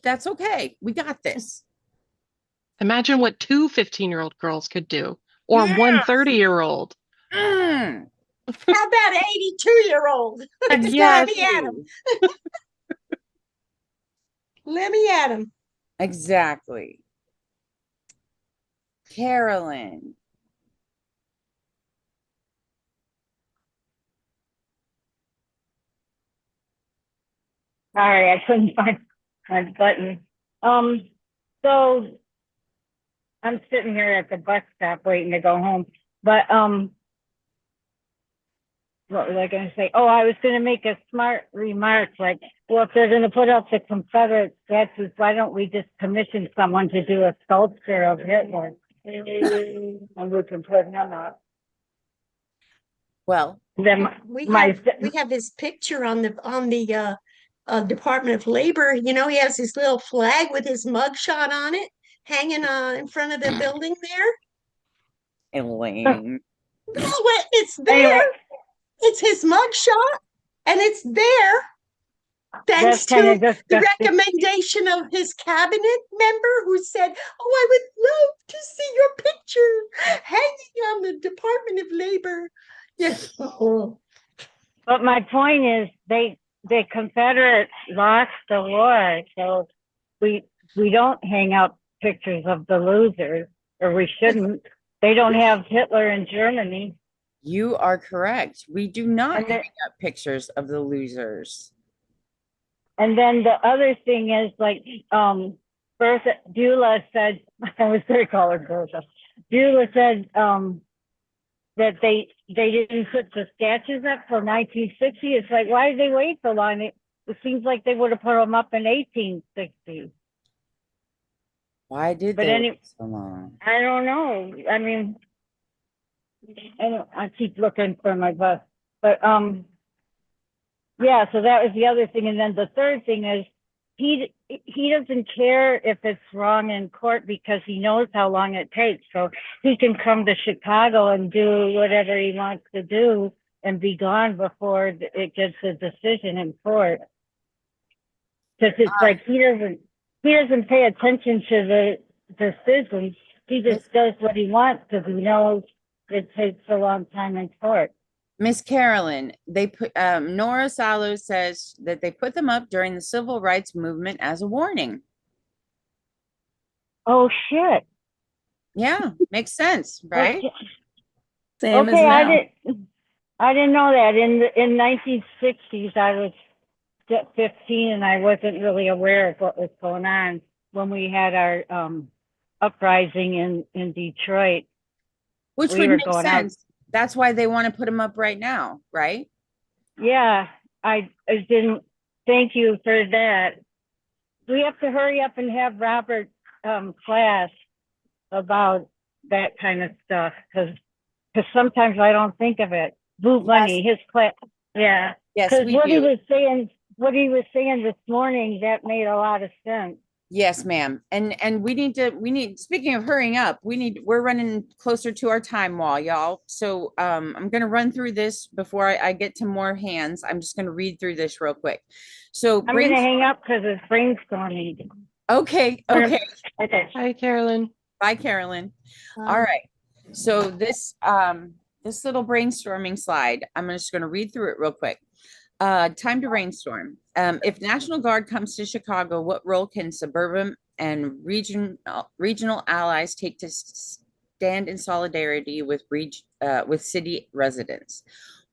that's okay. We got this. Imagine what two 15-year-old girls could do, or one 30-year-old. Mm, How about an 82-year-old? Let me at him. Let me at him. exactly. Carolyn. Sorry, I couldn't find my button. So I'm sitting here at the bus stop waiting to go home. But what was I going to say? Oh, I was going to make a smart remark, like, well, if they're going to put up the Confederate statues, why don't we just commission someone to do a sculpture of Hitler? And we can put him up. Well, Then we have his picture on the Department of Labor. You know, he has his little flag with his mugshot on it hanging in front of the building there. Elaine. It's there. Anyway. It's his mugshot, and it's there thanks to the recommendation of his cabinet member who said, "Oh, I would love to see your picture hanging on the Department of Labor." Yes. But my point is, the Confederates lost the war, so we don't hang up pictures of the losers, or we shouldn't. They don't have Hitler in Germany. You are correct. We do not hang up pictures of the losers. And then the other thing is, like, Bertha Beulah said, I was going to call her Bertha. Beulah said that they didn't put the statues up till 1960. It's like, why did they wait so long? It seems like they would have put them up in 1860. Why did they wait so long? I don't know. I mean, I keep looking for my bus, but yeah. So that was the other thing, and then the third thing is he doesn't care if it's wrong in court because he knows how long it takes. So he can come to Chicago and do whatever he wants to do and be gone before it gets a decision in court. Because it's like he doesn't pay attention to the decisions. He just does what he wants because he knows it takes a long time in court. Miss Carolyn, they put Nora Salo says that they put them up during the civil rights movement as a warning. Oh shit. Yeah, makes sense, right? Same as Okay, now. I didn't know that. In 1960s, I was 15 and I wasn't really aware of what was going on when we had our uprising in Detroit. Which would make sense. That's why they want to put them up right now, right? Yeah, I didn't. Thank you for that. We have to hurry up and have Robert class about that kind of stuff because sometimes I don't think of it. Boot money, his class. Yeah. Yes, because what he was saying this morning, that made a lot of sense. Yes, ma'am. And we need, speaking of hurrying up, we're running closer to our time wall, y'all. So I'm going to run through this before I get to more hands. I'm just going to read through this real quick. So I'm going to hang up because it's brainstorming. Okay. Okay. Hi, Carolyn. Bye, Carolyn. All right. So this little brainstorming slide, I'm just going to read through it real quick. Time to brainstorm. If National Guard comes to Chicago, what role can suburban and regional allies take to stand in solidarity with city residents?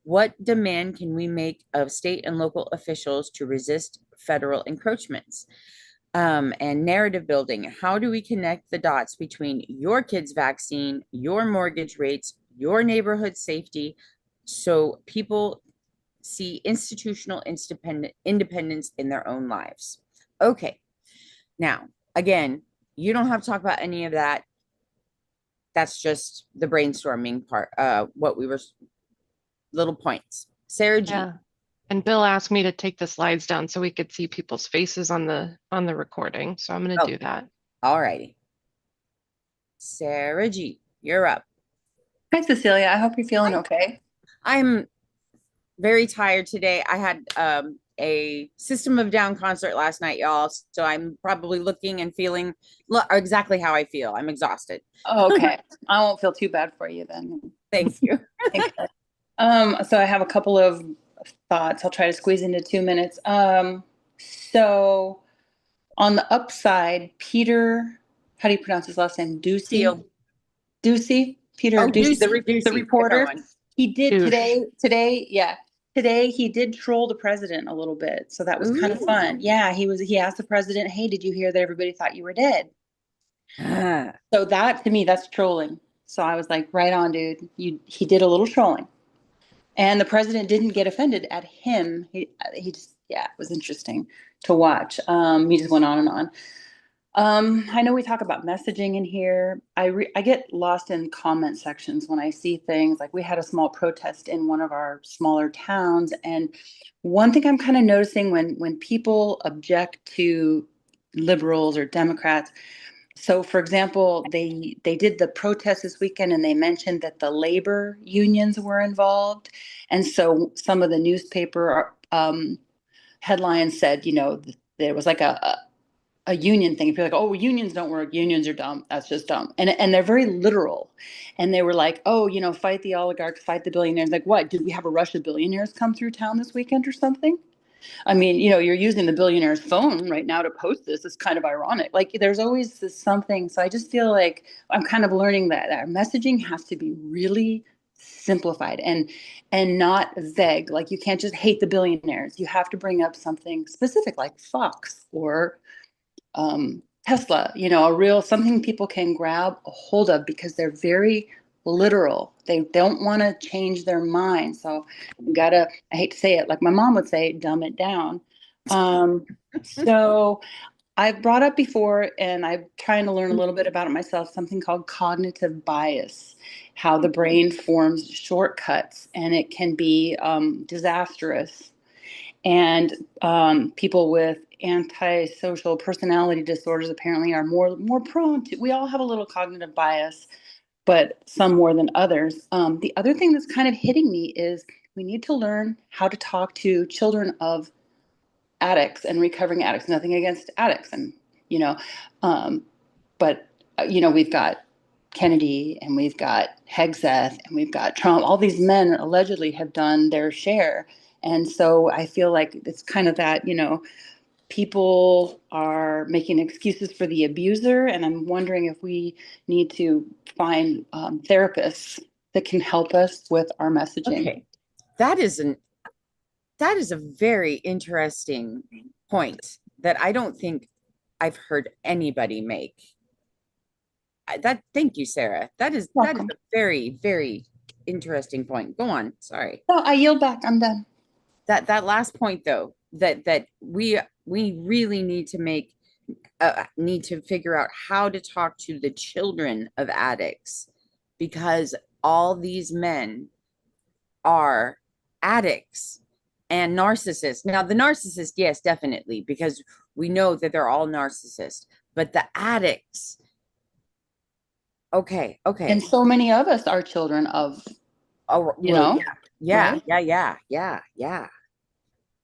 What demand can we make of state and local officials to resist federal encroachments? and narrative building. How do we connect the dots between your kid's vaccine, your mortgage rates, your neighborhood safety, so people see institutional independence in their own lives? Okay. Now, again, you don't have to talk about any of that. That's just the brainstorming part, what we were, little points. Sarah G. Yeah. And Bill asked me to take the slides down so we could see people's faces on the recording. So I'm going to do that. All righty. Sarah G, you're up. Hi, Cecilia. I hope you're feeling okay. I'm very tired today. I had a System of a Down concert last night, y'all. So I'm probably looking and feeling exactly how I feel. I'm exhausted. Oh, okay. I won't feel too bad for you then. Thank you. So I have a couple of thoughts. I'll try to squeeze into 2 minutes. So on the upside, Peter, how do you pronounce his last name? Ducey? Ducey? Peter Ducey, the reporter. He did today he did troll the president a little bit. So that was kind of fun. Yeah, he asked the president, hey, did you hear that everybody thought you were dead? So that, to me, that's trolling. So I was like, right on, dude. He did a little trolling. And the president didn't get offended at him. He just, it was interesting to watch. He just went on and on. I know we talk about messaging in here. I get lost in comment sections when I see things like we had a small protest in one of our smaller towns. And one thing I'm kind of noticing when people object to liberals or Democrats. So, for example, they did the protest this weekend and they mentioned that the labor unions were involved. And so some of the newspaper headlines said, there was like a union thing. If you're like, oh, unions don't work, unions are dumb, that's just dumb. And they're very literal. And they were like, oh, fight the oligarchs, fight the billionaires. Like, what? Did we have a rush of billionaires come through town this weekend or something? I mean, you're using the billionaire's phone right now to post this. It's kind of ironic. Like, there's always this something. So I just feel like I'm kind of learning that our messaging has to be really simplified and not vague. Like, you can't just hate the billionaires. You have to bring up something specific like Fox or Tesla, a real something people can grab a hold of because they're very literal. They don't want to change their mind. So you gotta, I hate to say it, like my mom would say, dumb it down. So I've brought up before, and I'm trying to learn a little bit about it myself, something called cognitive bias, how the brain forms shortcuts, and it can be disastrous. And people with antisocial personality disorders apparently are more prone to, we all have a little cognitive bias, but some more than others. The other thing that's kind of hitting me is we need to learn how to talk to children of addicts and recovering addicts. Nothing against addicts, and but we've got Kennedy and we've got Hegseth and we've got Trump. All these men allegedly have done their share, and so I feel like it's kind of that people are making excuses for the abuser, and I'm wondering if we need to find therapists that can help us with our messaging. Okay, that is a very interesting point that I don't think I've heard anybody make. Thank you, Sarah. That is a very, very interesting point. Go on. Sorry. No, I yield back. I'm done. That last point, though, that we really need to figure out how to talk to the children of addicts, because all these men are addicts and narcissists. Now, the narcissist, yes, definitely, because we know that they're all narcissists, but the addicts, okay. And so many of us are children of, yeah.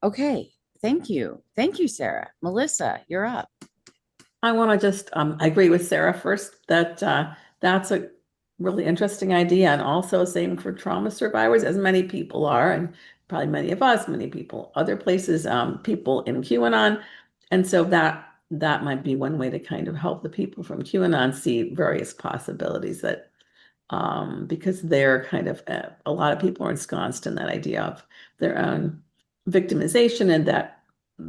Okay. Thank you, Sarah. Melissa, you're up. I want to just agree with Sarah first that that's a really interesting idea, and also same for trauma survivors, as many people are, and probably many of us, many people, other places, people in QAnon, and so that might be one way to kind of help the people from QAnon see various possibilities that because they're kind of a lot of people are ensconced in that idea of their own victimization, and that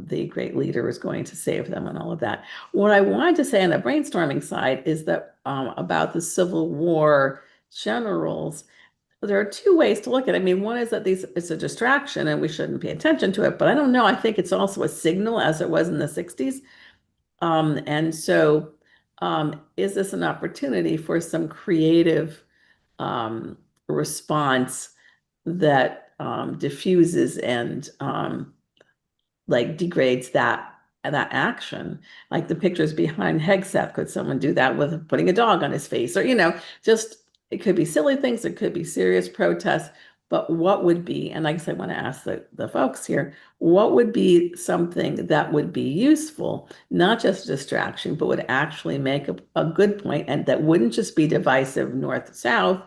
the great leader is going to save them and all of that. What I wanted to say on the brainstorming side is that about the Civil War generals, there are two ways to look at it. I mean, one is that it's a distraction and we shouldn't pay attention to it, but I don't know. I think it's also a signal, as it was in the 60s. And so is this an opportunity for some creative response that diffuses and like degrades that action, like the pictures behind Hegseth? Could someone do that with putting a dog on his face, or just it could be silly things, it could be serious protests, but what would be, and I guess I want to ask the folks here, what would be something that would be useful, not just a distraction, but would actually make a good point, and that wouldn't just be divisive north-south,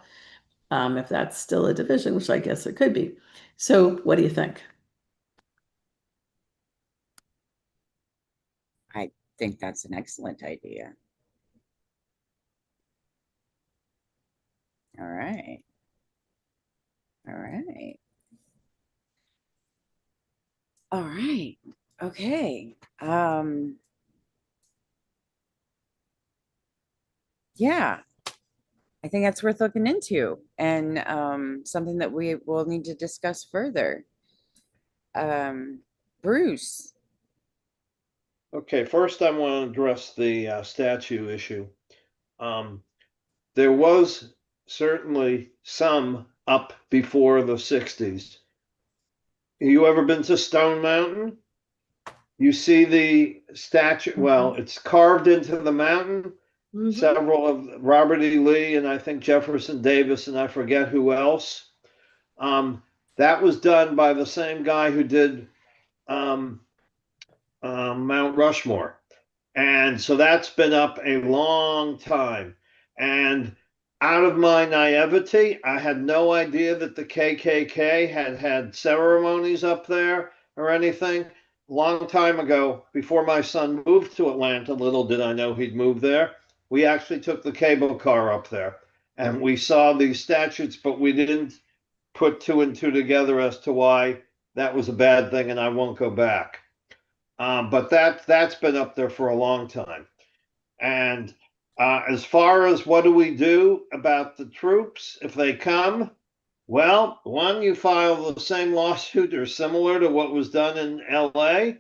if that's still a division, which I guess it could be. So what do you think? I think that's an excellent idea. All right. All right. All right. Okay. Yeah, I think that's worth looking into, and something that we will need to discuss further. Bruce. Okay, first I want to address the statue issue. There was certainly some up before the 60s. You ever been to Stone Mountain? You see the statue, well, it's carved into the mountain. Several of Robert E. Lee and I think Jefferson Davis and I forget who else. That was done by the same guy who did Mount Rushmore. And so that's been up a long time. And out of my naivety, I had no idea that the KKK had ceremonies up there or anything. Long time ago, before my son moved to Atlanta, little did I know he'd move there, we actually took the cable car up there and we saw these statues, but we didn't put two and two together as to why that was a bad thing, and I won't go back. But that's been up there for a long time. And as far as what do we do about the troops if they come? Well, one, you file the same lawsuit or similar to what was done in LA.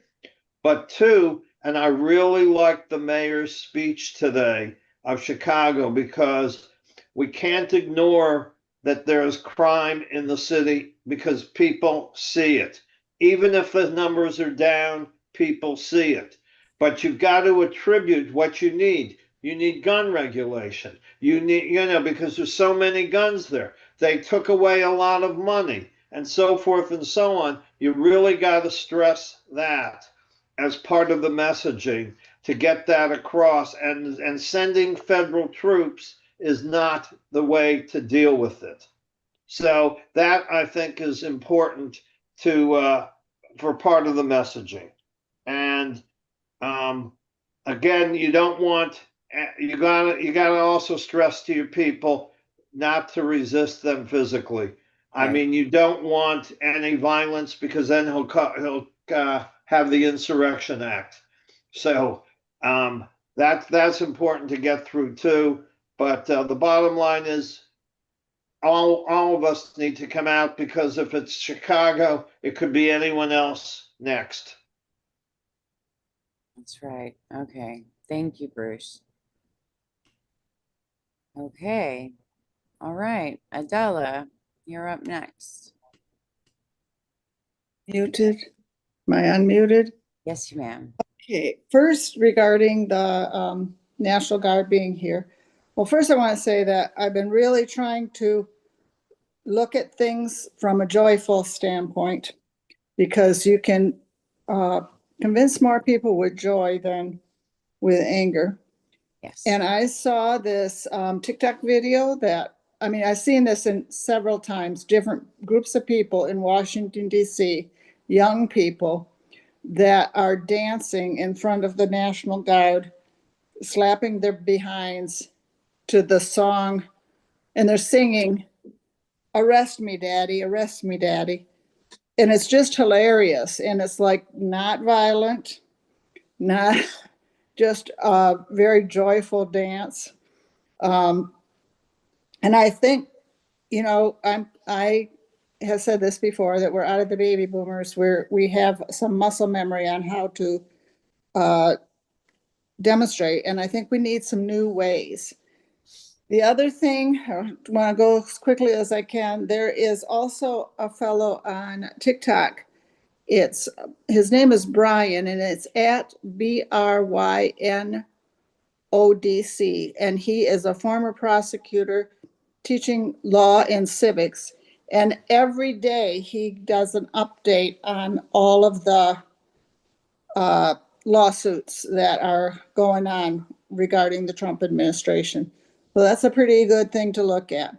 But two, and I really liked the mayor's speech today of Chicago, because we can't ignore that there's crime in the city because people see it. Even if the numbers are down, people see it. But you've got to attribute what you need. You need gun regulation. You need, because there's so many guns there. They took away a lot of money and so forth and so on. You really got to stress that as part of the messaging to get that across. And sending federal troops is not the way to deal with it. So that, I think, is important for part of the messaging. And again, you don't want, you gotta also stress to your people not to resist them physically. I mean, you don't want any violence, because then he'll have the Insurrection Act. So that's important to get through too. But the bottom line is, all of us need to come out, because if it's Chicago, it could be anyone else next. That's right. Okay. Thank you, Bruce. Okay. All right. Adela, you're up next. Muted? Am I unmuted? Yes, ma'am. Okay. First, regarding the National Guard being here. Well, first I want to say that I've been really trying to look at things from a joyful standpoint, because you can convince more people with joy than with anger. Yes. And I saw this TikTok video that, I mean, I've seen this in several times, different groups of people in Washington, D.C., young people that are dancing in front of the National Guard, slapping their behinds to the song, and they're singing, "Arrest me, Daddy, arrest me, Daddy." and it's just hilarious. And it's like not violent, not just a very joyful dance. And I think, I have said this before, that we're out of the baby boomers, where we have some muscle memory on how to demonstrate. And I think we need some new ways. The other thing, I want to go as quickly as I can. There is also a fellow on TikTok. His name is Brian, and it's at BRYNODC, and he is a former prosecutor teaching law and civics. And every day he does an update on all of the lawsuits that are going on regarding the Trump administration. So that's a pretty good thing to look at.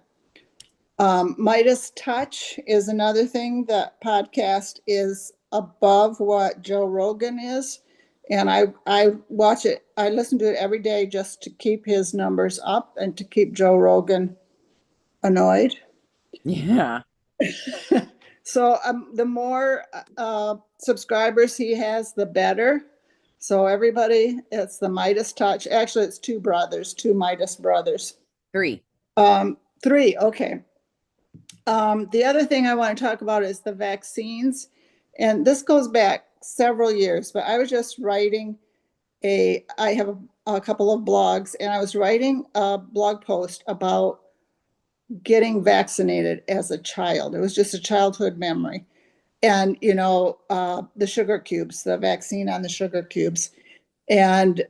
Midas Touch is another thing. That podcast is above what Joe Rogan is. And I watch it, I listen to it every day just to keep his numbers up and to keep Joe Rogan annoyed. Yeah. So the more subscribers he has, the better. So everybody, it's the Midas Touch. Actually, it's two Midas brothers. Three. Three, okay. The other thing I want to talk about is the vaccines. And this goes back several years, but I was just writing I have a couple of blogs, and I was writing a blog post about getting vaccinated as a child. It was just a childhood memory. And, the sugar cubes, the vaccine on the sugar cubes. And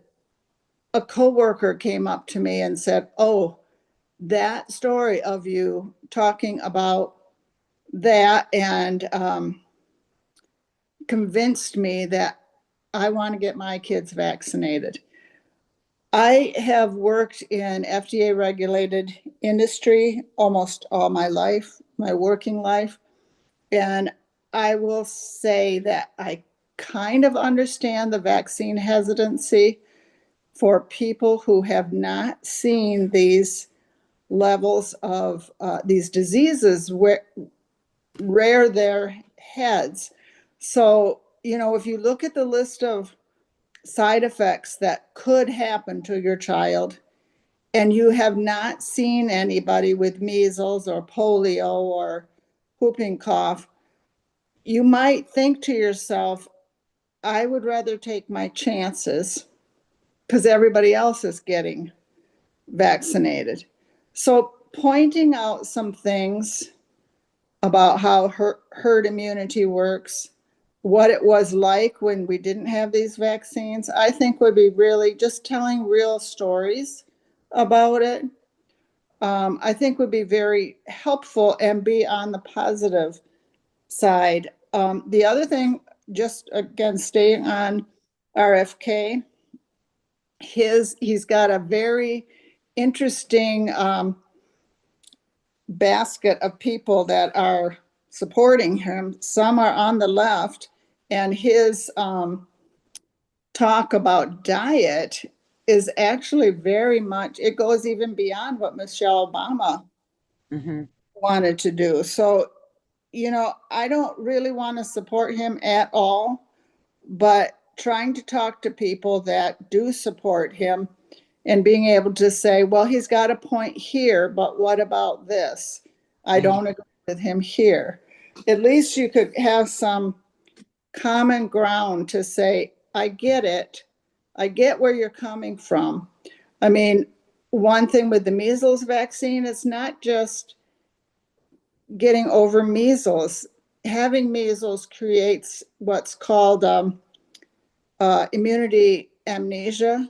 a coworker came up to me and said, "Oh, that story of you talking about that and convinced me that I want to get my kids vaccinated." I have worked in FDA regulated industry almost all my life, my working life. And I will say that I kind of understand the vaccine hesitancy for people who have not seen these levels of these diseases rear their heads. So, if you look at the list of side effects that could happen to your child, and you have not seen anybody with measles or polio or whooping cough, you might think to yourself, I would rather take my chances because everybody else is getting vaccinated. So pointing out some things about how herd immunity works, what it was like when we didn't have these vaccines, I think would be really just telling real stories about it. I think would be very helpful and be on the positive side. The other thing, just again, staying on RFK, he's got a very interesting basket of people that are supporting him. Some are on the left, and his talk about diet is actually very much, it goes even beyond what Michelle Obama wanted to do. So, I don't really want to support him at all, but trying to talk to people that do support him and being able to say, well, he's got a point here, but what about this? I don't agree with him here. At least you could have some common ground to say, I get it. I get where you're coming from. I mean, one thing with the measles vaccine, it's not just getting over measles. Having measles creates what's called immunity amnesia.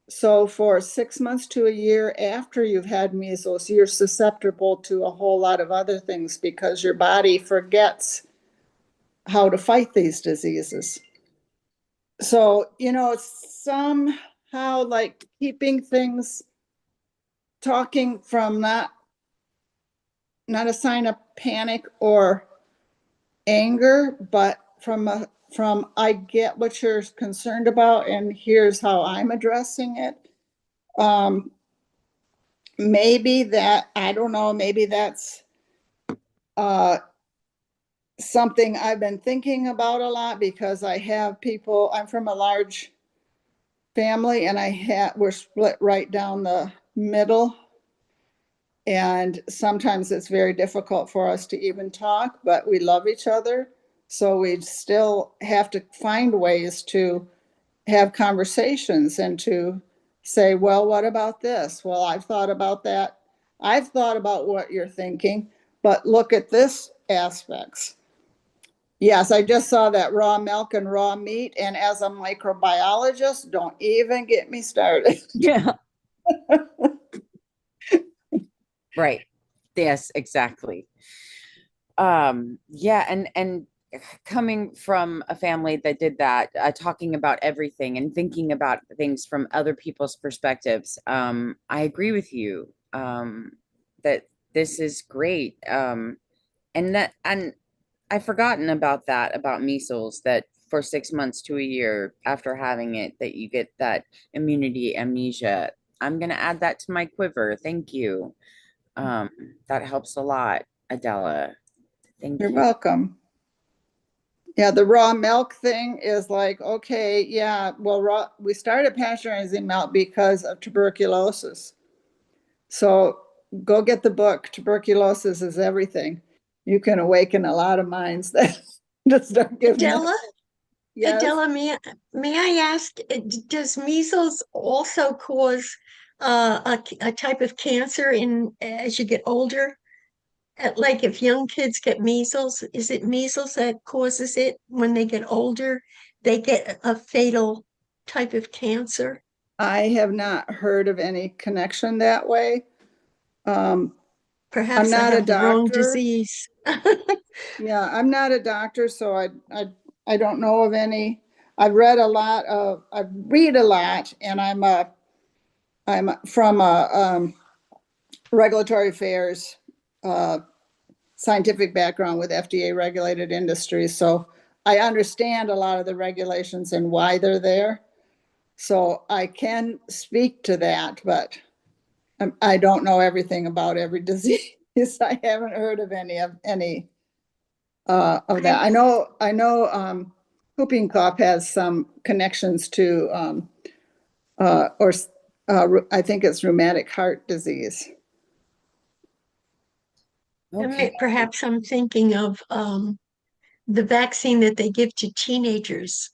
So for 6 months to a year after you've had measles, you're susceptible to a whole lot of other things because your body forgets how to fight these diseases. So, it's somehow like keeping things, talking from not a sign of panic or anger, but from I get what you're concerned about, and here's how I'm addressing it. Maybe that, I don't know, maybe that's something I've been thinking about a lot because I have people, I'm from a large family and we're split right down the middle. And sometimes it's very difficult for us to even talk, but we love each other. So we still have to find ways to have conversations and to say, well, what about this? Well, I've thought about that. I've thought about what you're thinking, but look at this aspects. Yes, I just saw that raw milk and raw meat. And as a microbiologist, don't even get me started. Yeah. Right. Yes, exactly. Yeah, and coming from a family that did that, talking about everything and thinking about things from other people's perspectives, I agree with you that this is great. And I've forgotten about that, about measles, that for 6 months to a year after having it, that you get that immunity amnesia. I'm gonna add that to my quiver. Thank you. That helps a lot, Adela. Thank You're you. welcome. Yeah, the raw milk thing is like, okay, yeah, well, we started pasteurizing milk because of tuberculosis. So go get the book, Tuberculosis is Everything. You can awaken a lot of minds that just don't give Adela, Yes. Adela, may I ask, does measles also cause a type of cancer as you get older? Like if young kids get measles, is it measles that causes it when they get older? They get a fatal type of cancer? I have not heard of any connection that way. Perhaps I'm I not a have the wrong doctor. disease. Yeah, I'm not a doctor, so I don't know of any. I read a lot, and I'm from a regulatory affairs scientific background with FDA regulated industries, so I understand a lot of the regulations and why they're there. So I can speak to that, but I don't know everything about every disease. I haven't heard of any of that. I know whooping cough has some connections to I think it's rheumatic heart disease. Okay. Perhaps I'm thinking of the vaccine that they give to teenagers.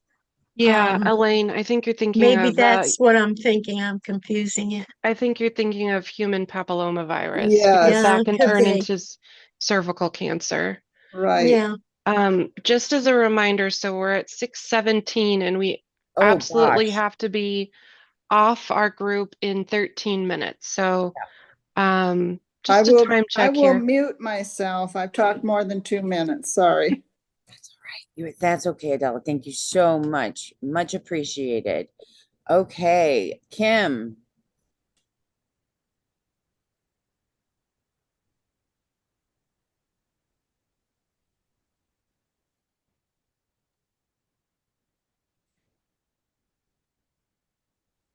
Yeah, Elaine, I think you're thinking Maybe of that's what I'm thinking. I'm confusing it. I think you're thinking of human papillomavirus because Yes. that can turn be. into cervical cancer. Right. Yeah. Just as a reminder, so we're at 6:17 and we Oh, absolutely gosh. have to be off our group in 13 minutes. So just a time I check will here. mute myself. I've talked more than 2 minutes. Sorry. That's all right. That's okay, Adela. Thank you so much. Much appreciated. Okay, Kim.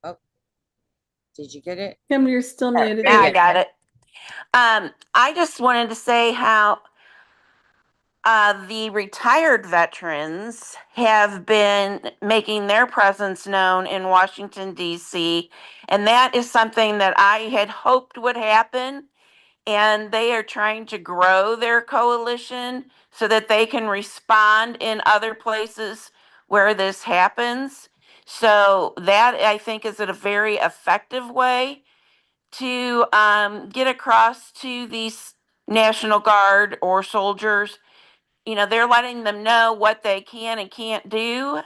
Oh, did you get it? Kim, you're still muted. I got it. I just wanted to say how the retired veterans have been making their presence known in Washington, D.C., and that is something that I had hoped would happen. And they are trying to grow their coalition so that they can respond in other places where this happens. So that I think is a very effective way to get across to these National Guard or soldiers. You know, they're letting them know what they can and can't do,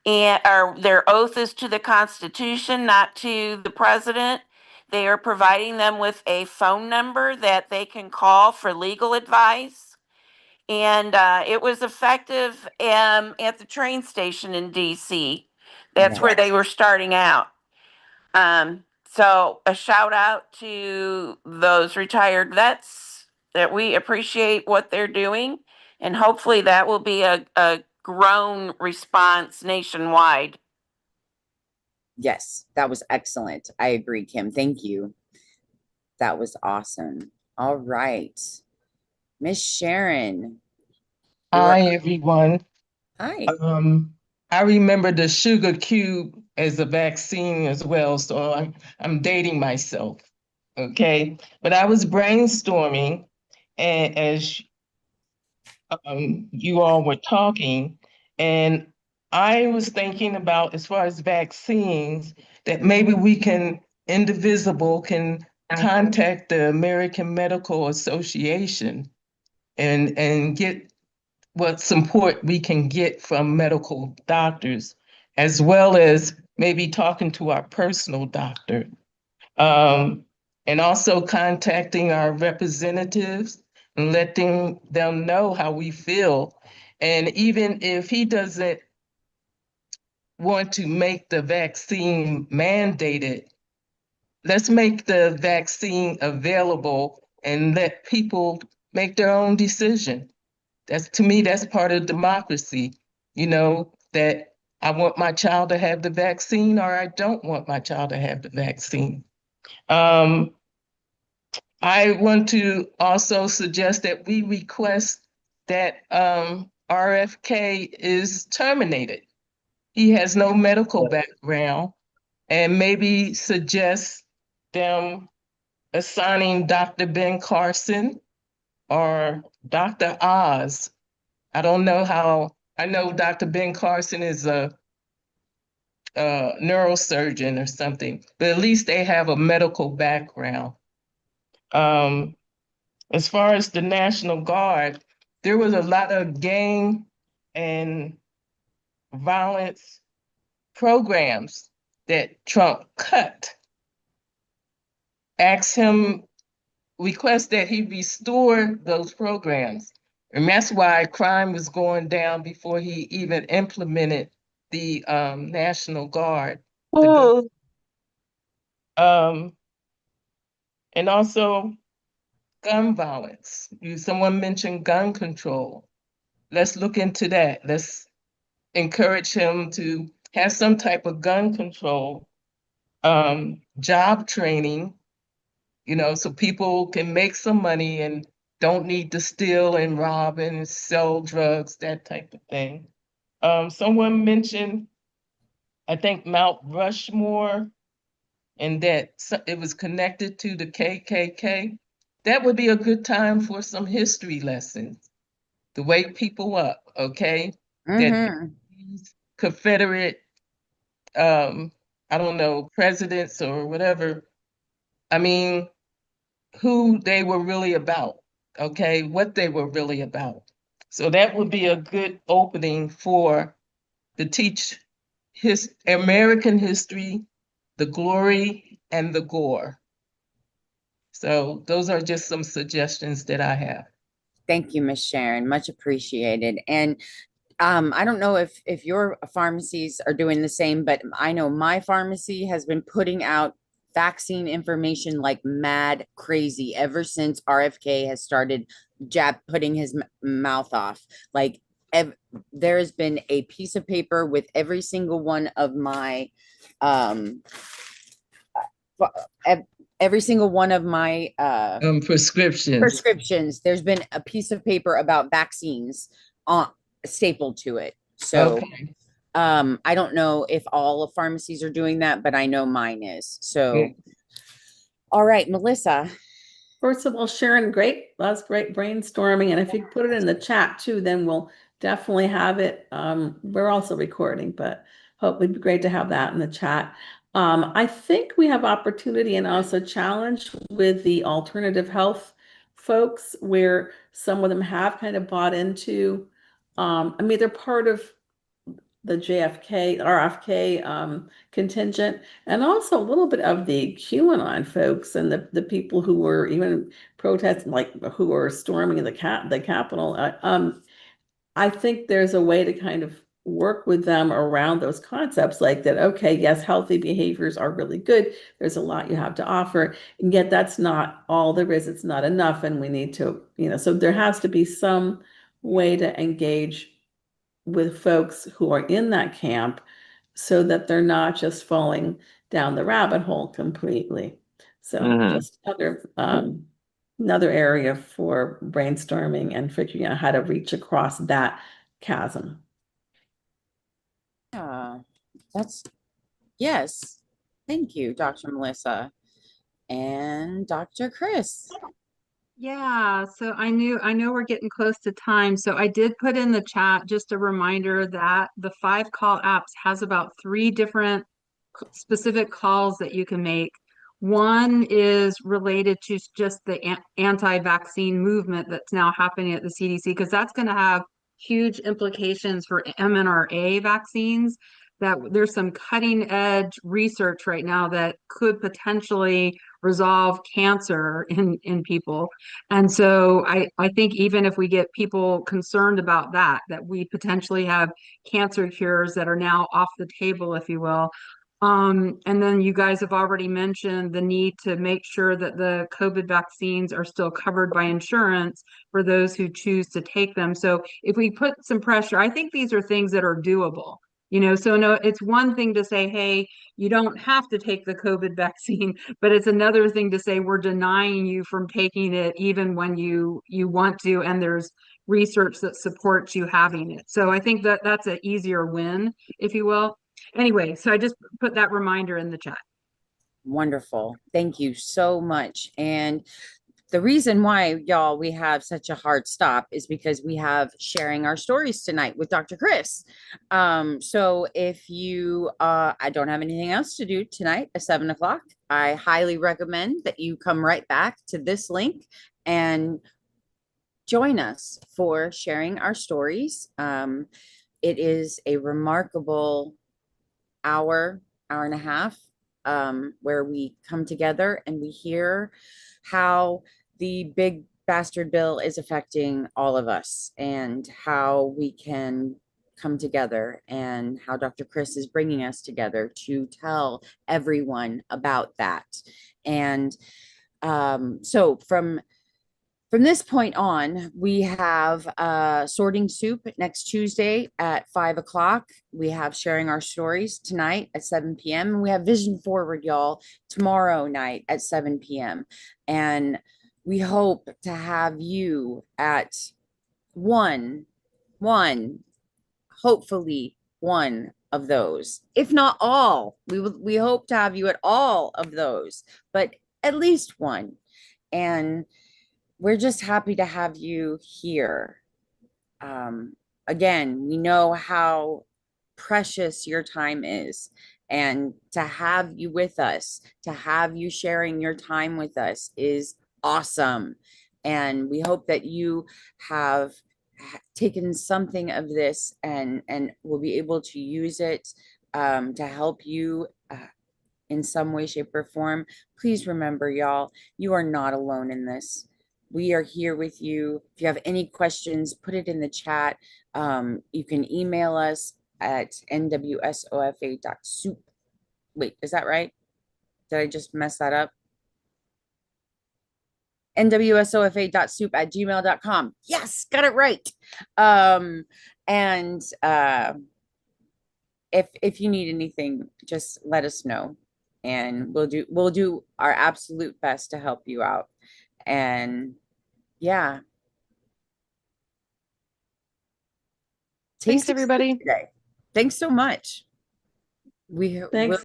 and or their oath is to the Constitution, not to the president. They are providing them with a phone number that they can call for legal advice. And it was effective at the train station in DC. That's where they were starting out. So a shout out to those retired vets that we appreciate what they're doing. And hopefully that will be a grown response nationwide. Yes, that was excellent. I agree, Kim. Thank you. That was awesome. All right. Miss Sharon. Hi, everyone. Hi. I remember the sugar cube as a vaccine as well, so I'm dating myself. Okay, but I was brainstorming, and as you all were talking, and I was thinking about as far as vaccines that maybe we can Indivisible can contact the American Medical Association and get what support we can get from medical doctors, as well as maybe talking to our personal doctor, um, and also contacting our representatives and letting them know how we feel. And even if he doesn't want to make the vaccine mandated, let's make the vaccine available and let people make their own decision. That's, to me, that's part of democracy, that I want my child to have the vaccine or I don't want my child to have the vaccine. I want to also suggest that we request that RFK is terminated. He has no medical background, and maybe suggest them assigning Dr. Ben Carson or Dr. Oz. I don't know how, I know Dr. Ben Carson is a neurosurgeon or something, but at least they have a medical background. As far as the National Guard, there was a lot of gang and violence programs that Trump cut. Ask him, request that he restore those programs. And that's why crime was going down before he even implemented the National Guard. And also gun violence. Someone mentioned gun control. Let's look into that. Let's encourage him to have some type of gun control, job training, so people can make some money and don't need to steal and rob and sell drugs, that type of thing. Someone mentioned, I think, Mount Rushmore, and that it was connected to the KKK. That would be a good time for some history lessons to wake people up, okay? That these Confederate, I don't know, presidents or whatever, I mean, who they were really about, okay? What they were really about. So that would be a good opening for to teach his American history, the glory and the gore. So those are just some suggestions that I have. Thank you, Miss Sharon. Much appreciated. And I don't know if your pharmacies are doing the same, but I know my pharmacy has been putting out vaccine information like mad crazy ever since RFK has started putting his mouth off. Like there has been a piece of paper with every single one of my every single one of my prescriptions. There's been a piece of paper about vaccines stapled to it. So okay. I don't know if all of pharmacies are doing that, but I know mine is. So all right, Melissa. First of all, Sharon, that's great brainstorming. And if you put it in the chat too, then we'll definitely have it. We're also recording, but hopefully it'd be great to have that in the chat. I think we have opportunity and also challenge with the alternative health folks where some of them have kind of bought into, I mean, they're part of the RFK contingent, and also a little bit of the QAnon folks and the people who were even protesting, like who were storming the Capitol. I think there's a way to kind of work with them around those concepts like that. Okay, yes, healthy behaviors are really good. There's a lot you have to offer, and yet that's not all there is. It's not enough, and we need to, so there has to be some way to engage with folks who are in that camp so that they're not just falling down the rabbit hole completely. So just other another area for brainstorming and figuring out how to reach across that chasm. Yeah, yes. Thank you, Dr. Melissa and Dr. Chris. Yeah, so I know we're getting close to time. So I did put in the chat just a reminder that the 5 call apps has about 3 different specific calls that you can make. One is related to just the anti-vaccine movement that's now happening at the CDC, because that's going to have huge implications for mRNA vaccines. That there's some cutting edge research right now that could potentially resolve cancer in people. And so I think even if we get people concerned about that we potentially have cancer cures that are now off the table, if you will. And then you guys have already mentioned the need to make sure that the COVID vaccines are still covered by insurance for those who choose to take them. So if we put some pressure, I think these are things that are doable. So no, it's one thing to say, hey, you don't have to take the COVID vaccine, but it's another thing to say we're denying you from taking it even when you want to, and there's research that supports you having it. So I think that that's an easier win, if you will. Anyway, so I just put that reminder in the chat. Wonderful. Thank you so much. And the reason why, y'all, we have such a hard stop is because we have sharing our stories tonight with Dr. Chris. So if you, I don't have anything else to do tonight at 7 o'clock, I highly recommend that you come right back to this link and join us for sharing our stories. It is a remarkable hour and a half, where we come together and we hear how the big bastard bill is affecting all of us and how we can come together and how Dr. Chris is bringing us together to tell everyone about that. And so from this point on, we have Sorting Soup next Tuesday at 5 o'clock. We have Sharing Our Stories tonight at 7 p.m. And we have Vision Forward, y'all, tomorrow night at 7 p.m. And we hope to have you at hopefully one of those, if not all. We hope to have you at all of those, but at least one. And we're just happy to have you here. Again, we know how precious your time is, and to have you with us, to have you sharing your time with us is awesome. And we hope that you have taken something of this and will be able to use it to help you in some way, shape, or form. Please remember, y'all, you are not alone in this. We are here with you. If you have any questions, put it in the chat. You can email us at nwsofa.soup. Wait, is that right? Did I just mess that up? nwsofa.soup@gmail.com. Yes, got it right. If you need anything, just let us know, and we'll do our absolute best to help you out. And yeah. Thanks, everybody. Thanks so much. Thanks.